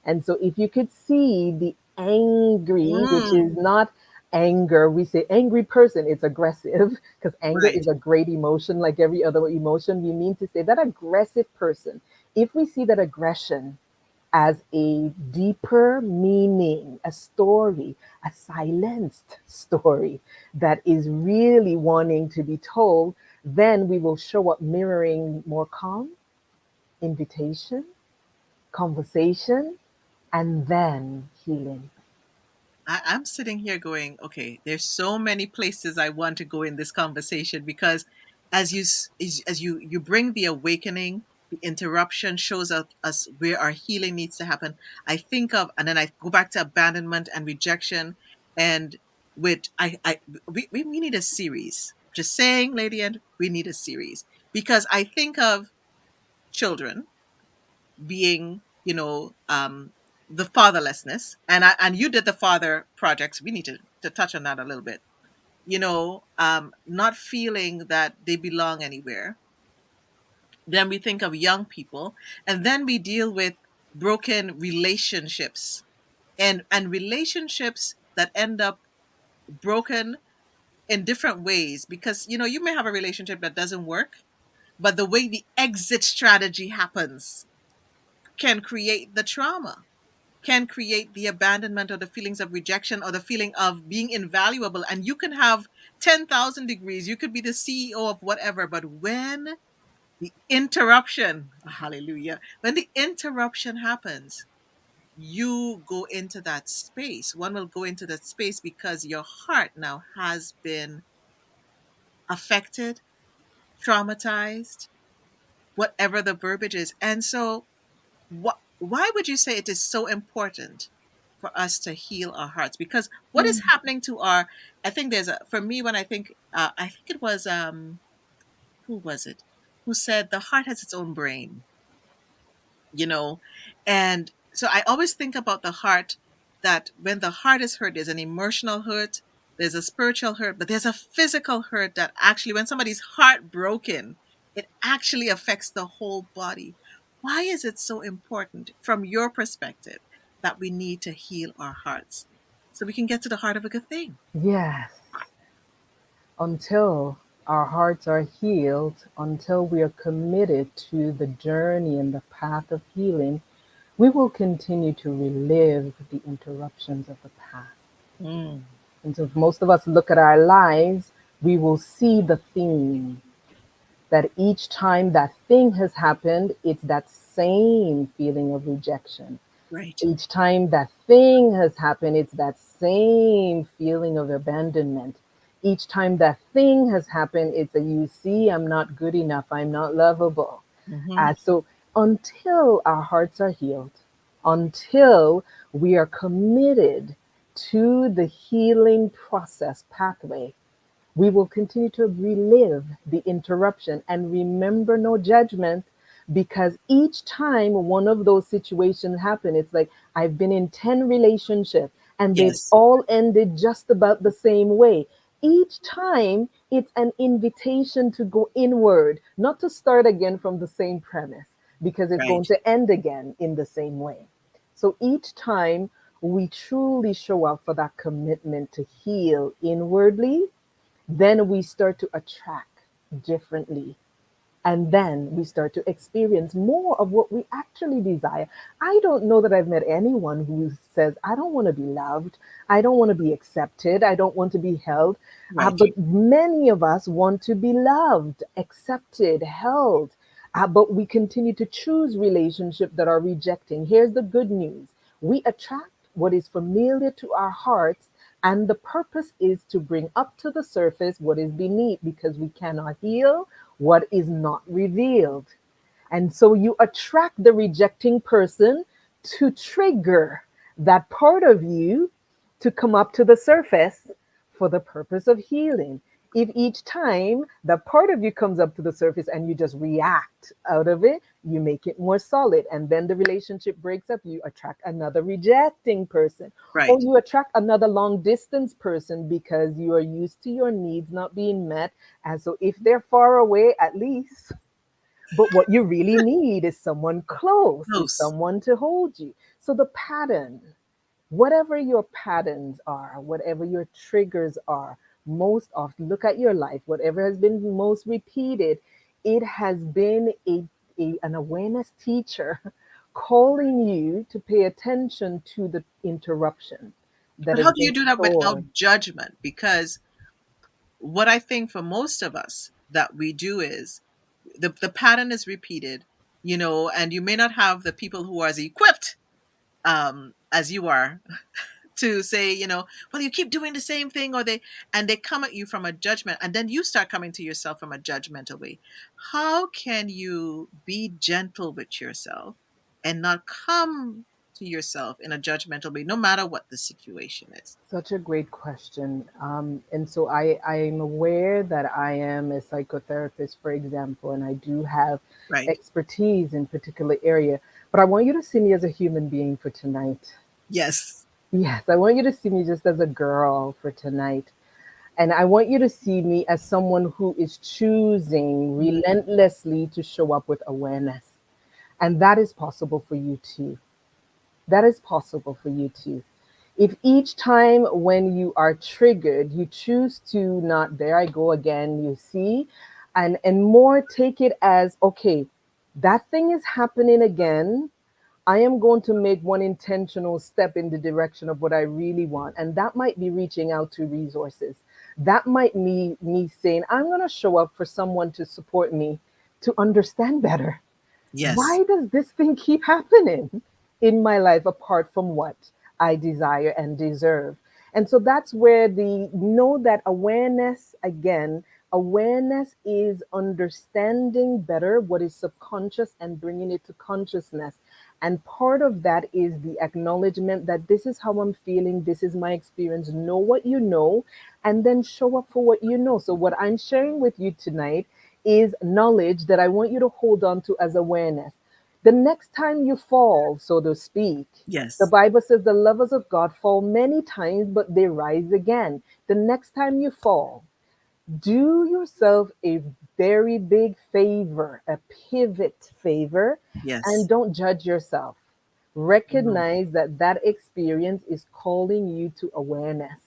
[SPEAKER 2] And so if you could see the angry, which
[SPEAKER 1] Mm,
[SPEAKER 2] is not anger, we say angry person, it's aggressive because anger
[SPEAKER 1] right.
[SPEAKER 2] is a great emotion like every other emotion. We mean to say that aggressive person, if we see that aggression as a deeper meaning, a story, a silenced story that is really wanting to be told, then we will show up mirroring more calm, invitation, conversation, and then healing.
[SPEAKER 1] I'm sitting here going, okay, there's so many places I want to go in this conversation because as you bring the awakening, the interruption shows us where our healing needs to happen. I think of, and then I go back to abandonment and rejection, and with I we need a series. Just saying, lady, and we need a series because I think of children being, the fatherlessness, and you did the father projects. We need to touch on that a little bit. Not feeling that they belong anywhere. Then we think of young people, and then we deal with broken relationships, and relationships that end up broken in different ways because you may have a relationship that doesn't work, but the way the exit strategy happens can create the trauma, can create the abandonment or the feelings of rejection or the feeling of being invaluable. And you can have 10,000 degrees, you could be the CEO of whatever, but when the interruption, hallelujah, when the interruption happens, you go into that space. One will go into that space because your heart now has been affected, traumatized, whatever the verbiage is. And so why would you say it is so important for us to heal our hearts? Because what is happening to our, I think there's a, for me, when I think, I think it was, who was it who said the heart has its own brain, you know? And so I always think about the heart, that when the heart is hurt, there's an emotional hurt, there's a spiritual hurt, but there's a physical hurt that actually, when somebody's heart broken, it actually affects the whole body. Why is it so important from your perspective that we need to heal our hearts so we can get to the heart of a good thing?
[SPEAKER 2] Yes, until our hearts are healed, until we are committed to the journey and the path of healing, we will continue to relive the interruptions of the past.
[SPEAKER 1] Mm,
[SPEAKER 2] And so, if most of us look at our lives, we will see the theme that each time that thing has happened, it's that same feeling of rejection.
[SPEAKER 1] right.
[SPEAKER 2] Each time that thing has happened, it's that same feeling of abandonment. Each time that thing has happened, it's a you see, I'm not good enough, I'm not lovable.
[SPEAKER 1] Hmm.
[SPEAKER 2] So until our hearts are healed, until we are committed to the healing process pathway, we will continue to relive the interruption and remember no judgment, because each time one of those situations happen, it's like I've been in 10 relationships and they've
[SPEAKER 1] Yes.
[SPEAKER 2] all ended just about the same way. Each time it's an invitation to go inward, not to start again from the same premise, because it's
[SPEAKER 1] Right.
[SPEAKER 2] going to end again in the same way. So each time we truly show up for that commitment to heal inwardly, then we start to attract differently. And then we start to experience more of what we actually desire. I don't know that I've met anyone who says, I don't want to be loved. I don't want to be accepted. I don't want to be held.
[SPEAKER 1] Right.
[SPEAKER 2] But many of us want to be loved, accepted, held. But we continue to choose relationships that are rejecting. Here's the good news: we attract what is familiar to our hearts, and the purpose is to bring up to the surface what is beneath, because we cannot heal what is not revealed. And so you attract the rejecting person to trigger that part of you to come up to the surface for the purpose of healing. If each time the part of you comes up to the surface and you just react out of it, you make it more solid. And then the relationship breaks up, you attract another rejecting person, or
[SPEAKER 1] Right.
[SPEAKER 2] you attract another long distance person because you are used to your needs not being met. And so if they're far away, at least, but what you really need is someone close, is
[SPEAKER 1] Close.
[SPEAKER 2] someone to hold you. So the pattern, whatever your patterns are, whatever your triggers are, most often look at your life, whatever has been most repeated, it has been an awareness teacher calling you to pay attention to the interruption that
[SPEAKER 1] But
[SPEAKER 2] has
[SPEAKER 1] how do you
[SPEAKER 2] been
[SPEAKER 1] do that
[SPEAKER 2] stored.
[SPEAKER 1] without judgment? Because what I think for most of us that we do is the pattern is repeated, and you may not have the people who are as equipped as you are to say, well, you keep doing the same thing, and they come at you from a judgment, and then you start coming to yourself from a judgmental way. How can you be gentle with yourself and not come to yourself in a judgmental way, no matter what the situation is?
[SPEAKER 2] Such a great question. And so I'm aware that I am a psychotherapist, for example, and I do have
[SPEAKER 1] Right.
[SPEAKER 2] expertise in particular area. But I want you to see me as a human being for tonight.
[SPEAKER 1] Yes.
[SPEAKER 2] Yes, I want you to see me just as a girl for tonight. And I want you to see me as someone who is choosing
[SPEAKER 1] Mm.
[SPEAKER 2] relentlessly to show up with awareness. And that is possible for you too. That is possible for you too. If each time when you are triggered, you choose to not, there I go again, you see, and more take it as, okay, that thing is happening again. I am going to make one intentional step in the direction of what I really want. And that might be reaching out to resources. That might be me saying, I'm going to show up for someone to support me to understand better.
[SPEAKER 1] Yes.
[SPEAKER 2] Why does this thing keep happening in my life apart from what I desire and deserve? And so that's where the know that awareness, again, awareness is understanding better what is subconscious and bringing it to consciousness. And part of that is the acknowledgement that this is how I'm feeling, this is my experience. Know what you know, and then show up for what you know. So, what I'm sharing with you tonight is knowledge that I want you to hold on to as awareness. The next time you fall, so to speak, the
[SPEAKER 1] Yes.
[SPEAKER 2] Bible says the lovers of God fall many times, but they rise again. The next time you fall, do yourself a very big favor, a pivot favor, and
[SPEAKER 1] Yes.
[SPEAKER 2] don't judge yourself.
[SPEAKER 1] Mm.
[SPEAKER 2] Recognize that that experience is calling you to awareness.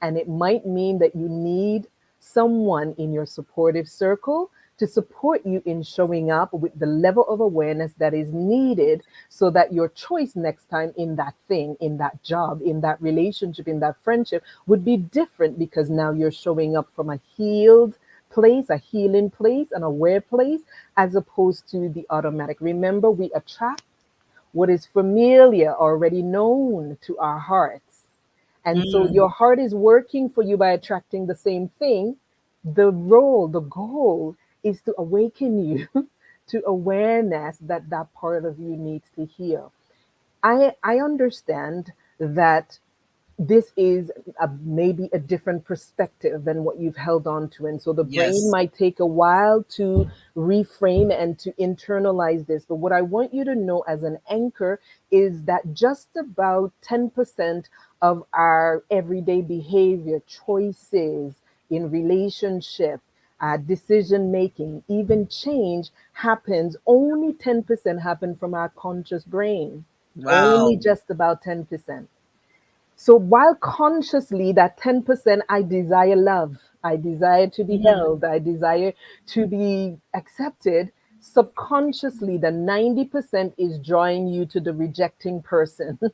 [SPEAKER 2] And it might mean that you need someone in your supportive circle to support you in showing up with the level of awareness that is needed so that your choice next time in that thing, in that job, in that relationship, in that friendship would be different because now you're showing up from a healed place, a healing place, an aware place, as opposed to the automatic. Remember, we attract what is familiar, already known to our hearts. And so
[SPEAKER 1] Mm.
[SPEAKER 2] your heart is working for you by attracting the same thing. The role, the goal is to awaken you to awareness that that part of you needs to heal. I understand that this is maybe a different perspective than what you've held on to. And so the brain
[SPEAKER 1] Yes.
[SPEAKER 2] might take a while to reframe and to internalize this. But what I want you to know as an anchor is that just about 10% of our everyday behavior, choices in relationship, decision making, even change happens, only 10% happen from our conscious brain. Only
[SPEAKER 1] Wow.
[SPEAKER 2] just about 10%. So while consciously that 10% I desire love, I desire to be
[SPEAKER 1] Mhm.
[SPEAKER 2] held, I desire to be accepted, subconsciously the 90% is drawing you to the rejecting person, to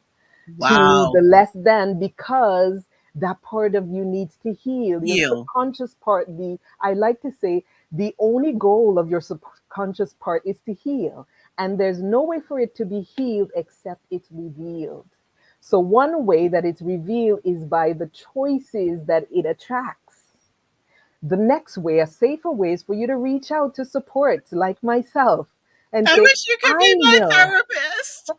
[SPEAKER 1] Wow.
[SPEAKER 2] the less than, because that part of you needs to heal. Your
[SPEAKER 1] Heal.
[SPEAKER 2] subconscious part, the I like to say the only goal of your subconscious part is to heal. And there's no way for it to be healed except it's revealed. So one way that it's revealed is by the choices that it attracts. The next way, a safer way, is for you to reach out to support like myself and
[SPEAKER 1] I
[SPEAKER 2] say,
[SPEAKER 1] wish you could
[SPEAKER 2] I
[SPEAKER 1] be my
[SPEAKER 2] know,
[SPEAKER 1] therapist.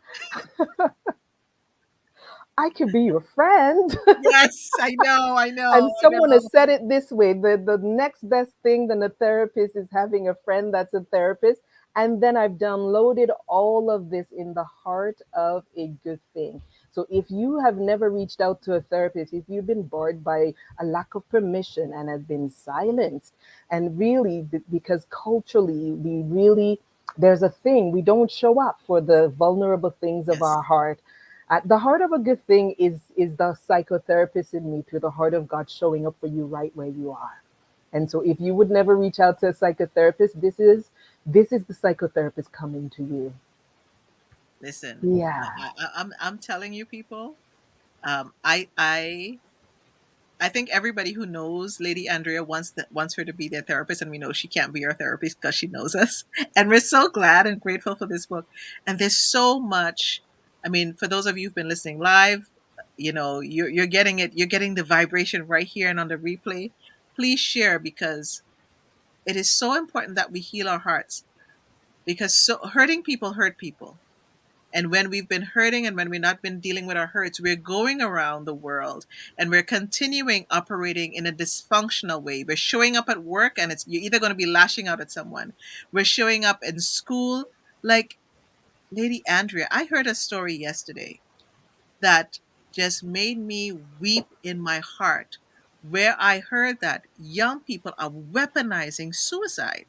[SPEAKER 2] I could be your friend.
[SPEAKER 1] Yes, I know, I know,
[SPEAKER 2] And
[SPEAKER 1] I
[SPEAKER 2] someone
[SPEAKER 1] know.
[SPEAKER 2] has said it this way: the next best thing than a therapist is having a friend that's a therapist. And then I've downloaded all of this in the heart of a good thing. So if you have never reached out to a therapist, if you've been bored by a lack of permission and have been silenced, and really because culturally we really, there's a thing, we don't show up for the vulnerable things of
[SPEAKER 1] Yes,
[SPEAKER 2] our heart. At the heart of a good thing is the psychotherapist in me, through the heart of God showing up for you right where you are. And so if you would never reach out to a psychotherapist, this is the psychotherapist coming to you.
[SPEAKER 1] listen,
[SPEAKER 2] Yeah.
[SPEAKER 1] I'm telling you, people. I think everybody who knows Lady Andrea wants her to be their therapist, and we know she can't be our therapist because she knows us. And we're so glad and grateful for this book. And there's so much. I mean, for those of you who've been listening live, you're getting it. You're getting the vibration right here and on the replay. Please share, because it is so important that we heal our hearts, because so hurting people hurt people. And when we've been hurting and when we've not been dealing with our hurts, we're going around the world and we're continuing operating in a dysfunctional way. We're showing up at work and you're either going to be lashing out at someone. We're showing up in school. Like Lady Andrea, I heard a story yesterday that just made me weep in my heart, where I heard that young people are weaponizing suicide.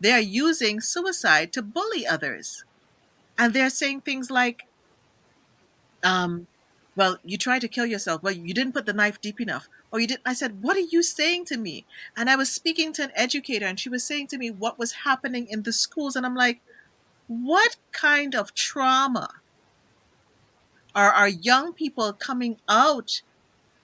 [SPEAKER 1] They are using suicide to bully others. And they're saying things like, um, well, you tried to kill yourself. Well, you didn't put the knife deep enough. Or you didn't. I said, what are you saying to me? And I was speaking to an educator, and she was saying to me what was happening in the schools. And I'm like, what kind of trauma are our young people coming out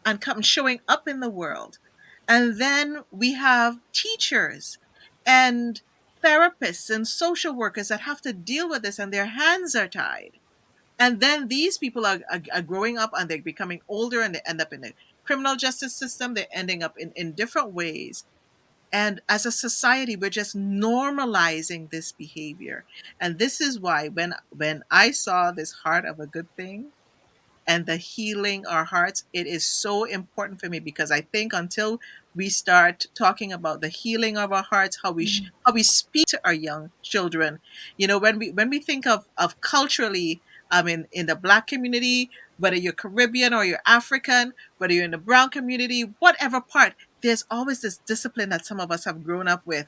[SPEAKER 1] and showing up in the world? And then we have teachers and therapists and social workers that have to deal with this, and their hands are tied. And then these people are growing up and they're becoming older, and they end up in the criminal justice system. They're ending up in different ways. And as a society, we're just normalizing this behavior. And this is why when I saw this heart of a good thing, and the healing our hearts, it is so important for me, because I think until we start talking about the healing of our hearts, how we speak to our young children, when we think of culturally, I mean, in the Black community, whether you're Caribbean or you're African, whether you're in the brown community, whatever part, there's always this discipline that some of us have grown up with,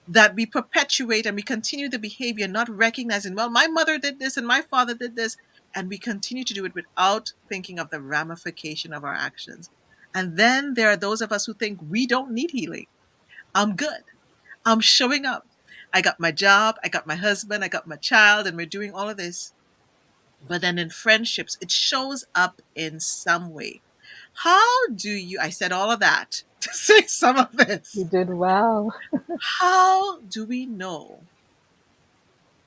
[SPEAKER 1] that we perpetuate and we continue the behavior, not recognizing, well, my mother did this and my father did this, and we continue to do it without thinking of the ramification of our actions. And then there are those of us who think we don't need healing. I'm good. I'm showing up. I got my job, I got my husband, I got my child, and we're doing all of this. But then in friendships, it shows up in some way. How do you, I said all of that to say some of
[SPEAKER 2] You
[SPEAKER 1] this.
[SPEAKER 2] did well.
[SPEAKER 1] How do we know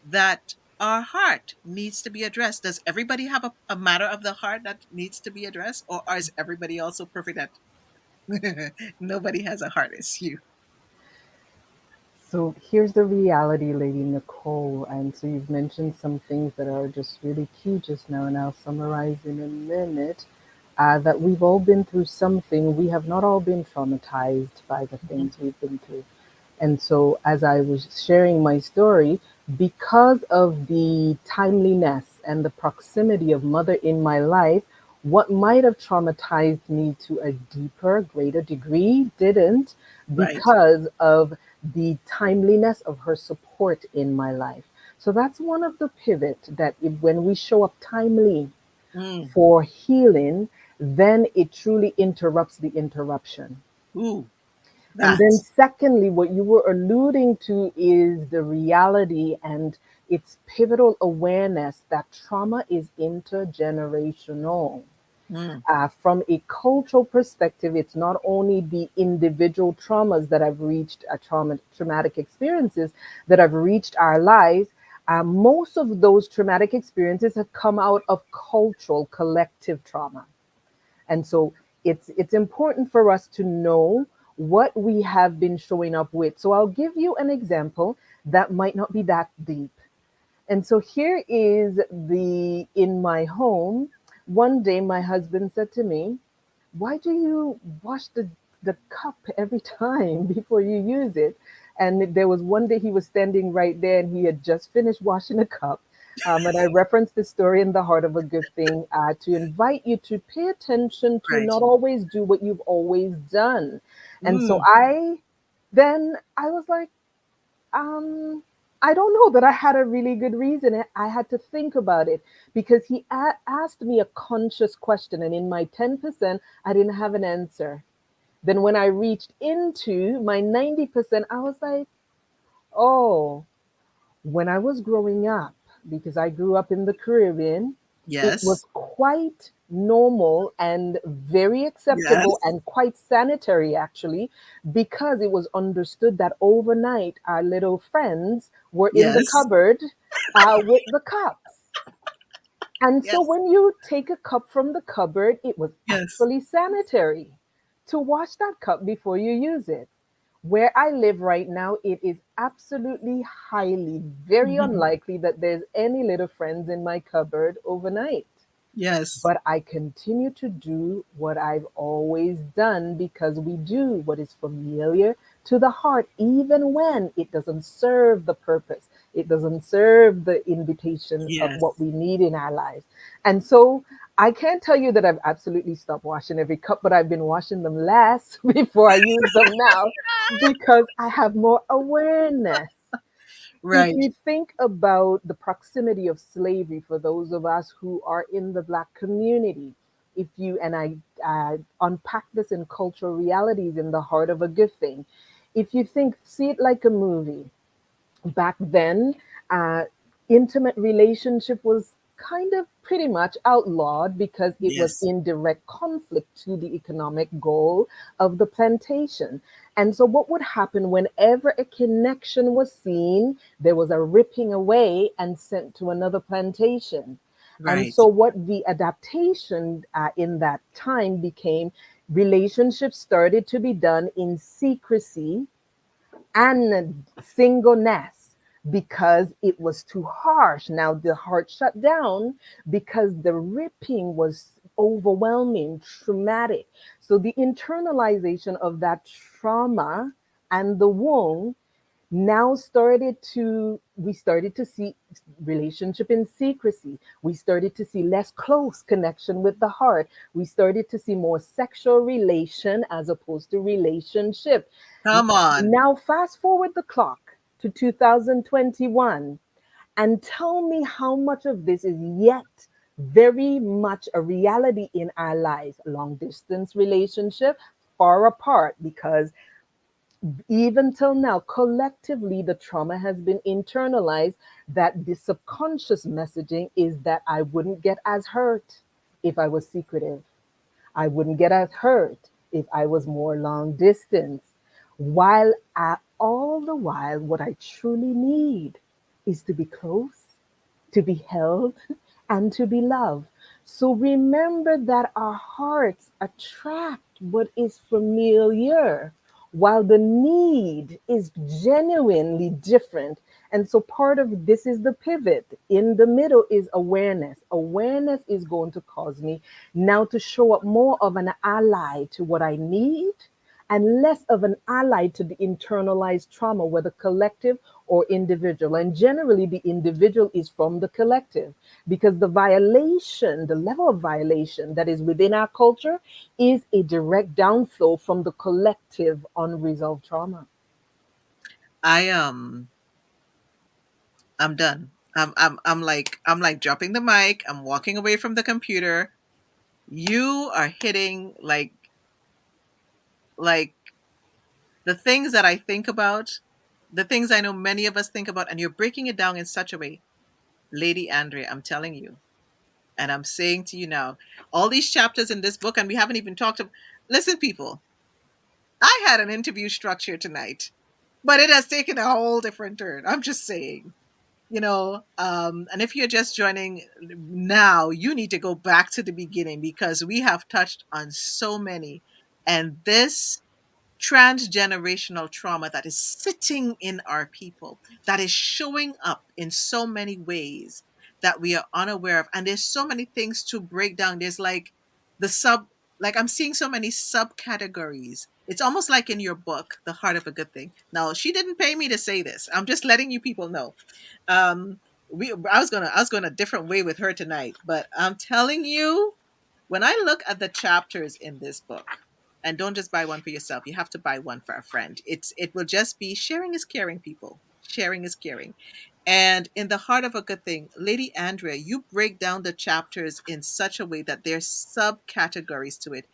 [SPEAKER 1] that our heart needs to be addressed? Does everybody have a matter of the heart that needs to be addressed? Or is everybody also perfect that nobody has a heart issue?
[SPEAKER 2] So here's the reality, Lady Nicole. And so you've mentioned some things that are just really key just now, and I'll summarize in a minute. That we've all been through something. We have not all been traumatized by the
[SPEAKER 1] Mhm.
[SPEAKER 2] things we've been through. And so, as I was sharing my story, because of the timeliness and the proximity of mother in my life, what might have traumatized me to a deeper, greater degree didn't,
[SPEAKER 1] Right.
[SPEAKER 2] because of the timeliness of her support in my life. So that's one of the pivot that when we show up timely
[SPEAKER 1] Mm.
[SPEAKER 2] for healing, then it truly interrupts the interruption.
[SPEAKER 1] Ooh,
[SPEAKER 2] And
[SPEAKER 1] that.
[SPEAKER 2] then, secondly, what you were alluding to is the reality and its pivotal awareness that trauma is intergenerational.
[SPEAKER 1] Mm.
[SPEAKER 2] From a cultural perspective, it's not only the individual traumas that have reached traumatic experiences that have reached our lives. Most of those traumatic experiences have come out of cultural collective trauma. And so it's important for us to know what we have been showing up with. So I'll give you an example that might not be that deep. And so here is the in my home. One day, my husband said to me, "Why do you wash the cup every time before you use it?" And there was one day he was standing right there and he had just finished washing a cup. And I referenced this story in The Heart of a Good Thing to invite you to pay attention to
[SPEAKER 1] Right.
[SPEAKER 2] not always do what you've always done. And so
[SPEAKER 1] Mm.
[SPEAKER 2] I was like, um, I don't know that I had a really good reason. I had to think about it because he asked me a conscious question, and in my 10%, I didn't have an answer. Then when I reached into my 90%, I was like, oh, when I was growing up, because I grew up in the Caribbean, it
[SPEAKER 1] Yes.
[SPEAKER 2] was quite normal and very acceptable
[SPEAKER 1] Yes.
[SPEAKER 2] and quite sanitary, actually, because it was understood that overnight our little friends were in the
[SPEAKER 1] Yes.
[SPEAKER 2] cupboard with the cups. And so
[SPEAKER 1] Yes.
[SPEAKER 2] when you take a cup from the cupboard, it was
[SPEAKER 1] Yes.
[SPEAKER 2] actually sanitary to wash that cup before you use it. Where I live right now, it is absolutely highly, very unlikely that there's any little friends in my cupboard overnight.
[SPEAKER 1] Yes.
[SPEAKER 2] But I continue to do what I've always done because we do what is familiar to the heart, even when it doesn't serve the purpose, it doesn't serve the invitation of what
[SPEAKER 1] Yes.
[SPEAKER 2] we need in our lives. And so I can't tell you that I've absolutely stopped washing every cup, but I've been washing them less before I use them now because I have more awareness. If
[SPEAKER 1] Right.
[SPEAKER 2] you think about the proximity of slavery for those of us who are in the Black community, if you and I unpack this in cultural realities in The Heart of a Good Thing, if you think, see it like a movie, back then, uh, intimate relationship was kind of pretty much outlawed because it was
[SPEAKER 1] Yes.
[SPEAKER 2] in direct conflict to the economic goal of the plantation. And so, what would happen whenever a connection was seen, there was a ripping away and sent to another plantation. And
[SPEAKER 1] Right.
[SPEAKER 2] so, what the adaptation in that time became, relationships started to be done in secrecy and singleness because it was too harsh. Now the heart shut down because the ripping was overwhelming, traumatic. So the internalization of that trauma and the wound now we started to see relationship in secrecy. We started to see less close connection with the heart. We started to see more sexual relation as opposed to relationship.
[SPEAKER 1] Come on.
[SPEAKER 2] Now fast forward the clock to 2021 and tell me how much of this is yet very much a reality in our lives. Long distance relationship, far apart, because even till now, collectively, the trauma has been internalized that the subconscious messaging is that I wouldn't get as hurt if I was secretive. I wouldn't get as hurt if I was more long distance. All the while, what I truly need is to be close, to be held, and to be loved. So remember that our hearts attract what is familiar, while the need is genuinely different. And so part of this is the pivot. In the middle is awareness. Awareness is going to cause me now to show up more of an ally to what I need and less of an ally to the internalized trauma, whether collective or individual. And generally, the individual is from the collective because the level of violation that is within our culture is a direct downflow from the collective unresolved trauma.
[SPEAKER 1] I'm done. I'm like dropping the mic. I'm walking away from the computer. You are hitting like the things that I think about, the things I know many of us think about, and you're breaking it down in such a way. Lady Andrea, I'm telling you, and I'm saying to you now, all these chapters in this book, and we haven't even talked about. Listen, people, I had an interview structure tonight, but it has taken a whole different turn. I'm just saying. And if you're just joining now, you need to go back to the beginning because we have touched on so many. And this transgenerational trauma that is sitting in our people, that is showing up in so many ways, that we are unaware of. And there's so many things to break down. There's like the sub, like I'm seeing so many subcategories. It's almost like in your book, The Heart of a Good Thing. Now, she didn't pay me to say this. I'm just letting you people know. Um, I was going a different way with her tonight, but I'm telling you, when I look at the chapters in this book, and don't just buy one for yourself, you have to buy one for a friend. It will just be sharing is caring, people. Sharing is caring. And in The Heart of a Good Thing, Lady Andrea, you break down the chapters in such a way that there's subcategories to it.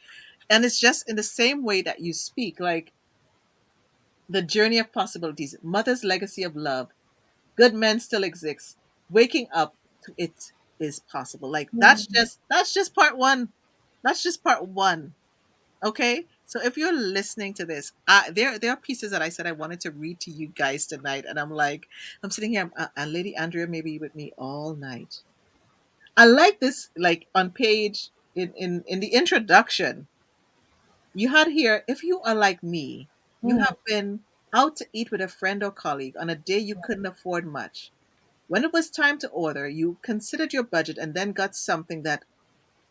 [SPEAKER 1] And it's just in the same way that you speak, like the journey of possibilities, mother's legacy of love, good men still exist, waking up to it is possible. Like
[SPEAKER 2] Mm,
[SPEAKER 1] that's just part one. That's just part one. Okay, so if you're listening to this, there are pieces that I said I wanted to read to you guys tonight, and I'm like, I'm sitting here, and Lady Andrea may be with me all night. I like this, like on page in the introduction, you had here, if you are like me, you
[SPEAKER 2] mm,
[SPEAKER 1] have been out to eat with a friend or colleague on a day you couldn't afford much. When it was time to order, you considered your budget and then got something that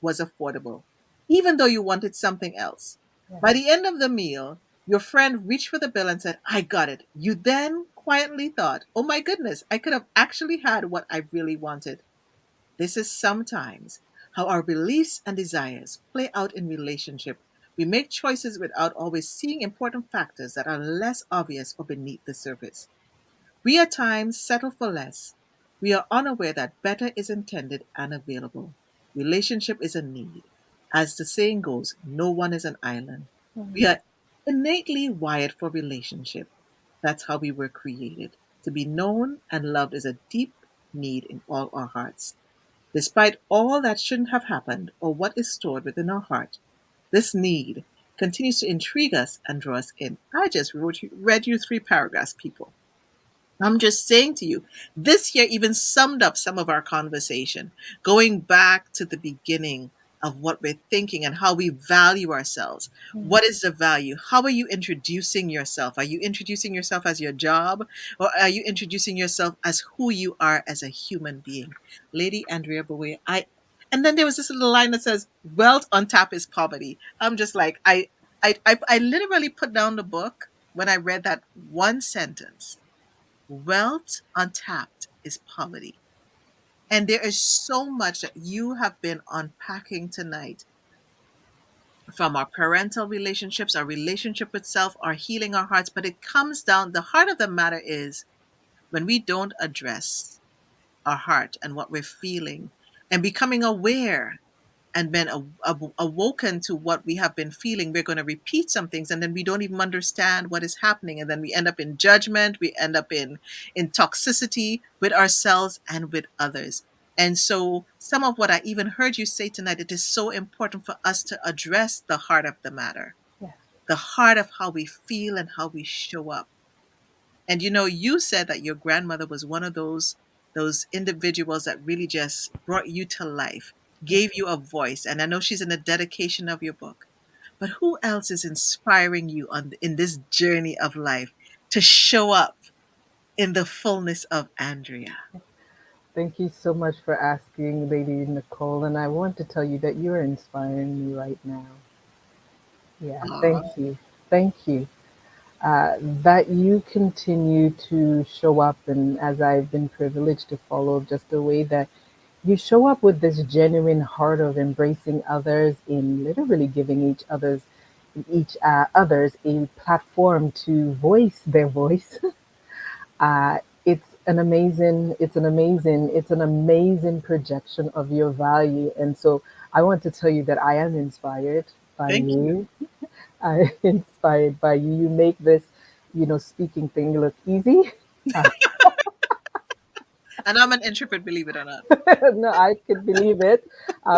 [SPEAKER 1] was affordable, even though you wanted something else.
[SPEAKER 2] yeah,
[SPEAKER 1] By the end of the meal, your friend reached for the bill and said, I got it. You then quietly thought, oh my goodness, I could have actually had what I really wanted. This is sometimes how our beliefs and desires play out in relationship. We make choices without always seeing important factors that are less obvious or beneath the surface. We at times settle for less. We are unaware that better is intended and available. Relationship is a need. As the saying goes, no one is an island. We
[SPEAKER 2] mm,
[SPEAKER 1] are innately wired for relationship. That's how we were created. To be known and loved is a deep need in all our hearts. Despite all that shouldn't have happened or what is stored within our heart, this need continues to intrigue us and draw us in. I just read you 3 paragraphs, people. I'm just saying to you, this year even summed up some of our conversation, going back to the beginning of what we're thinking and how we value ourselves.
[SPEAKER 2] mm.
[SPEAKER 1] What is the value? How are you introducing yourself? Are you introducing yourself as your job, or are you introducing yourself as who you are as a human being? Lady Andrea Boweya, and then there was this little line that says, wealth on tap is poverty. I'm just like, I literally put down the book when I read that one sentence. Wealth untapped is poverty. And there is so much that you have been unpacking tonight, from our parental relationships, our relationship with self, our healing our hearts. But it comes down, the heart of the matter is when we don't address our heart and what we're feeling and becoming aware and been awoken to what we have been feeling, we're going to repeat some things, and then we don't even understand what is happening, and then we end up in judgment, we end up in toxicity with ourselves and with others. And so some of what I even heard you say tonight, it is so important for us to address the heart of the matter,
[SPEAKER 2] Yeah,
[SPEAKER 1] the heart of how we feel and how we show up. And you said that your grandmother was one of those individuals that really just brought you to life,
[SPEAKER 2] yeah.
[SPEAKER 1] gave you a voice. And I know she's in the dedication of your book. But who else is inspiring you in this journey of life to show up in the fullness of Andrea?
[SPEAKER 2] Thank you so much for asking, Lady Nicole. And I want to tell you that you're inspiring me right now. Yeah, thank
[SPEAKER 1] Aw.
[SPEAKER 2] you. Thank you. That you continue to show up, and as I've been privileged to follow, just the way that you show up with this genuine heart of embracing others, in literally giving each others a platform to voice their voice. It's an amazing projection of your value. And so I want to tell you that I am inspired by
[SPEAKER 1] Thank you.
[SPEAKER 2] you. I'm inspired by you. You make this, speaking thing look easy. Uh,
[SPEAKER 1] And I'm an introvert, believe it or not.
[SPEAKER 2] no, I could believe it,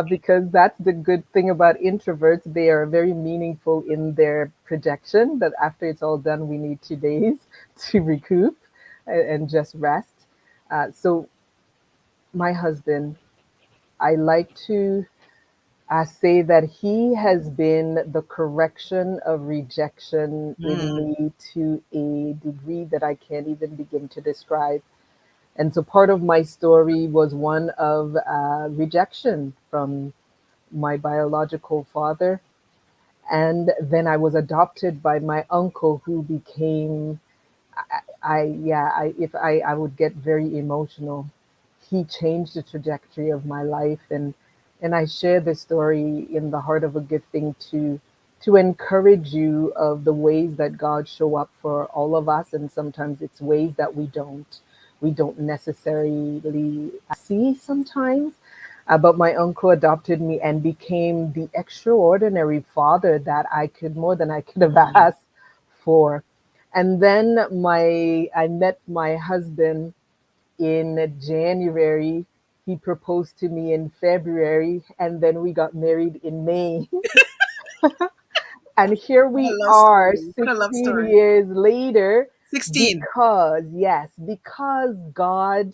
[SPEAKER 2] because that's the good thing about introverts. They are very meaningful in their projection, but after it's all done, we need 2 days to recoup and just rest. So, my husband, I like to say that he has been the correction of rejection in
[SPEAKER 1] Mm,
[SPEAKER 2] me to a degree that I can't even begin to describe. And so part of my story was one of rejection from my biological father. And then I was adopted by my uncle, who became, if I would get very emotional. He changed the trajectory of my life, and I share this story in the heart of a good thing to encourage you of the ways that God show up for all of us, and sometimes it's ways that we don't necessarily see sometimes. But my uncle adopted me and became the extraordinary father that I could more than I could have
[SPEAKER 1] Mm.
[SPEAKER 2] asked for. And then my I met my husband in January. He proposed to me in February, and then we got married in May. And here
[SPEAKER 1] What
[SPEAKER 2] we
[SPEAKER 1] a love
[SPEAKER 2] are
[SPEAKER 1] story. What a love
[SPEAKER 2] 16
[SPEAKER 1] story.
[SPEAKER 2] years later,
[SPEAKER 1] 16.
[SPEAKER 2] because, yes, because God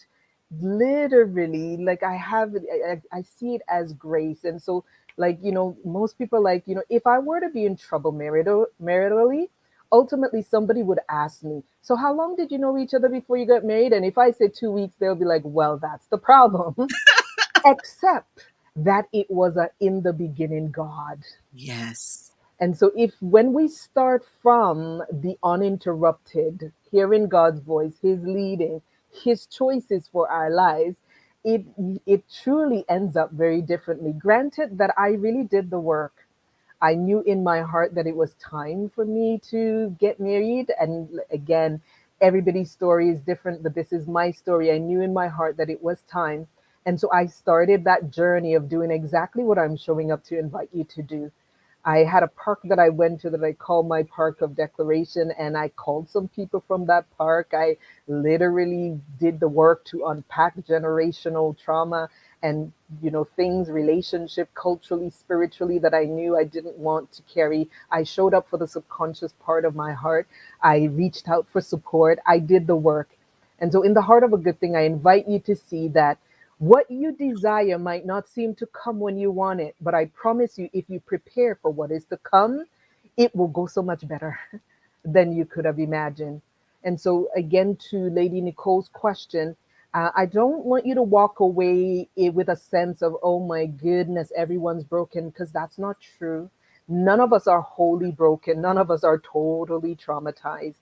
[SPEAKER 2] literally, like, I see it as grace. And so, like, most people, like, if I were to be in trouble maritally, ultimately somebody would ask me, so how long did you know each other before you got married? And if I say 2 weeks, they'll be like, well, that's the problem. Except that it was a in the beginning God.
[SPEAKER 1] Yes.
[SPEAKER 2] And so, if when we start from the uninterrupted, hearing God's voice, His leading, His choices for our lives, it it truly ends up very differently. Granted that I really did the work. I knew in my heart that it was time for me to get married. And again, everybody's story is different, but this is my story. I knew in my heart that it was time. And so I started that journey of doing exactly what I'm showing up to invite you to do. I had a park that I went to that I called my park of declaration, and I called some people from that park. I literally did the work to unpack generational trauma and things, relationship, culturally, spiritually, that I knew I didn't want to carry. I showed up for the subconscious part of my heart. I reached out for support. I did the work. And so, in the heart of a good thing, I invite you to see that what you desire might not seem to come when you want it, but I promise you, if you prepare for what is to come, it will go so much better than you could have imagined. And so, again, to Lady Nicole's question, I don't want you to walk away with a sense of, oh my goodness, everyone's broken, because that's not true. None of us are wholly broken. None of us are totally traumatized.